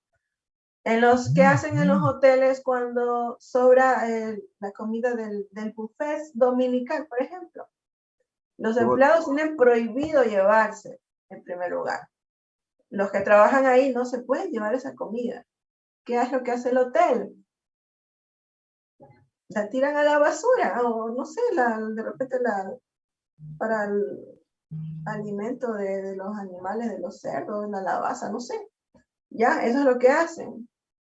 [SPEAKER 1] En los que hacen en los hoteles cuando sobra la comida del buffet dominical, por ejemplo. Los empleados tienen prohibido llevarse, en primer lugar. Los que trabajan ahí no se pueden llevar esa comida. ¿Qué es lo que hace el hotel? La tiran a la basura, o no sé, de repente para el alimento de los animales, de los cerdos, la lavaza, no sé. Ya, eso es lo que hacen.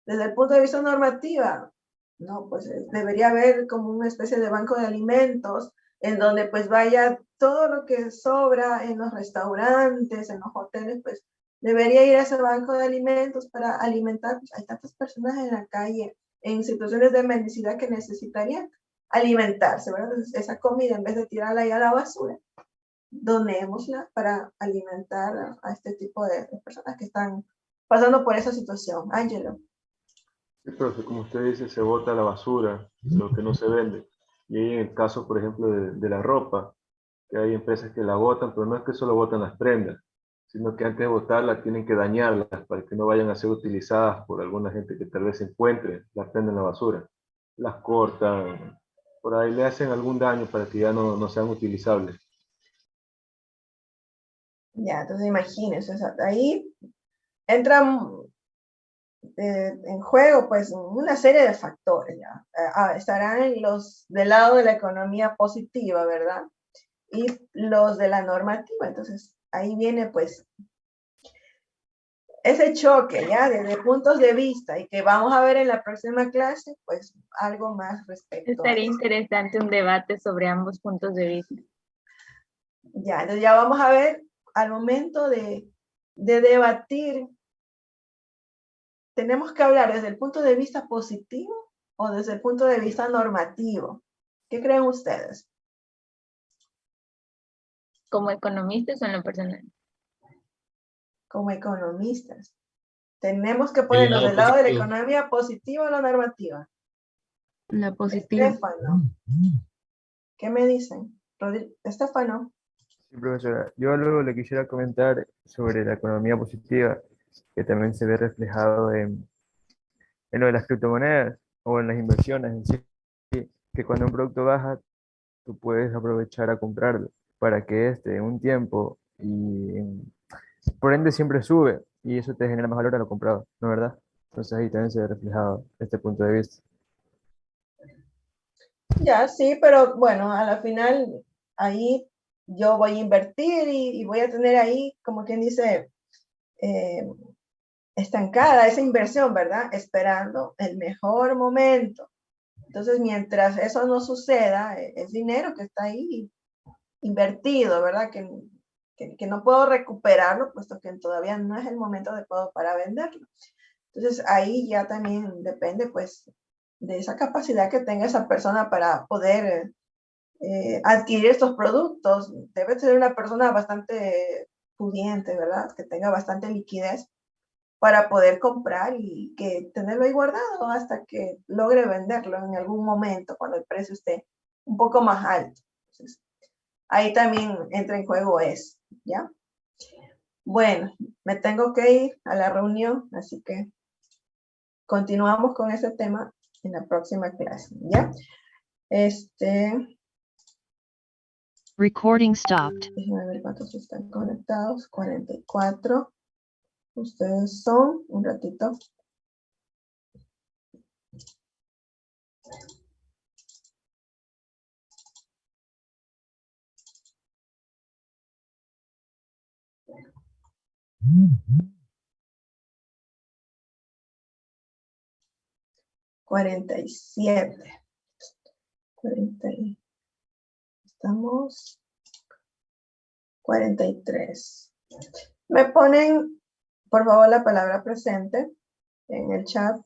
[SPEAKER 1] Desde el punto de vista normativa, no, pues debería haber como una especie de banco de alimentos en donde pues vaya todo lo que sobra en los restaurantes, en los hoteles, pues debería ir a ese banco de alimentos para alimentar. Pues, hay tantas personas en la calle, en situaciones de mendicidad que necesitarían alimentarse, ¿verdad? Entonces, esa comida, en vez de tirarla ahí a la basura, donémosla para alimentar a este tipo de personas que están pasando por esa situación. Ángelo.
[SPEAKER 4] Sí, pero como usted dice, se bota a la basura, lo que no se vende. Y ahí en el caso, por ejemplo, de la ropa, que hay empresas que la botan, pero no es que solo botan las prendas, sino que antes de botarlas tienen que dañarlas para que no vayan a ser utilizadas por alguna gente que tal vez encuentre las prendas en la basura. Las cortan, por ahí le hacen algún daño para que ya no sean utilizables.
[SPEAKER 1] Ya, entonces imagínense, o sea, ahí entran en juego pues una serie de factores, ya. Estarán los del lado de la economía positiva, ¿verdad? Y los de la normativa. Entonces, ahí viene pues ese choque, ¿ya? De puntos de vista y que vamos a ver en la próxima clase, pues algo más respecto a
[SPEAKER 5] Estaría
[SPEAKER 1] eso.
[SPEAKER 5] interesante un debate sobre ambos puntos de vista.
[SPEAKER 1] Ya, entonces ya vamos a ver al momento de debatir, tenemos que hablar desde el punto de vista positivo o desde el punto de vista normativo. ¿Qué creen ustedes?
[SPEAKER 5] ¿Como economistas o en lo personal?
[SPEAKER 1] Como economistas. Tenemos que
[SPEAKER 3] El
[SPEAKER 1] ponernos
[SPEAKER 3] lado
[SPEAKER 1] del lado de la
[SPEAKER 3] positivo.
[SPEAKER 1] economía positiva o la normativa.
[SPEAKER 5] La positiva.
[SPEAKER 1] Estefano, ¿qué me dicen? Estefano.
[SPEAKER 7] Sí, profesora, yo luego le quisiera comentar sobre la economía positiva, que también se ve reflejado en lo de las criptomonedas o en las inversiones en sí, que cuando un producto baja, tú puedes aprovechar a comprarlo para que este en un tiempo por ende siempre sube y eso te genera más valor a lo comprado, ¿no es verdad? Entonces ahí también se ve reflejado este punto de vista.
[SPEAKER 1] Ya, sí, pero bueno, a la final ahí yo voy a invertir y voy a tener ahí, como quien dice, eh, estancada esa inversión, ¿verdad? Esperando el mejor momento. Entonces, mientras eso no suceda, es dinero que está ahí invertido, ¿verdad? Que no puedo recuperarlo, puesto que todavía no es el momento adecuado para venderlo. Entonces, ahí ya también depende, pues, de esa capacidad que tenga esa persona para poder adquirir estos productos. Debe ser una persona bastante pudiente, ¿verdad? Que tenga bastante liquidez para poder comprar y que tenerlo ahí guardado hasta que logre venderlo en algún momento cuando el precio esté un poco más alto. Entonces, ahí también entra en juego eso, ¿ya? Bueno, me tengo que ir a la reunión, así que continuamos con ese tema en la próxima clase, ¿ya?
[SPEAKER 8] Recording stopped.
[SPEAKER 1] Déjenme ver cuántos están conectados. 44. Ustedes son, un ratito. $47. Estamos 43. Me ponen, por favor, la palabra presente en el chat.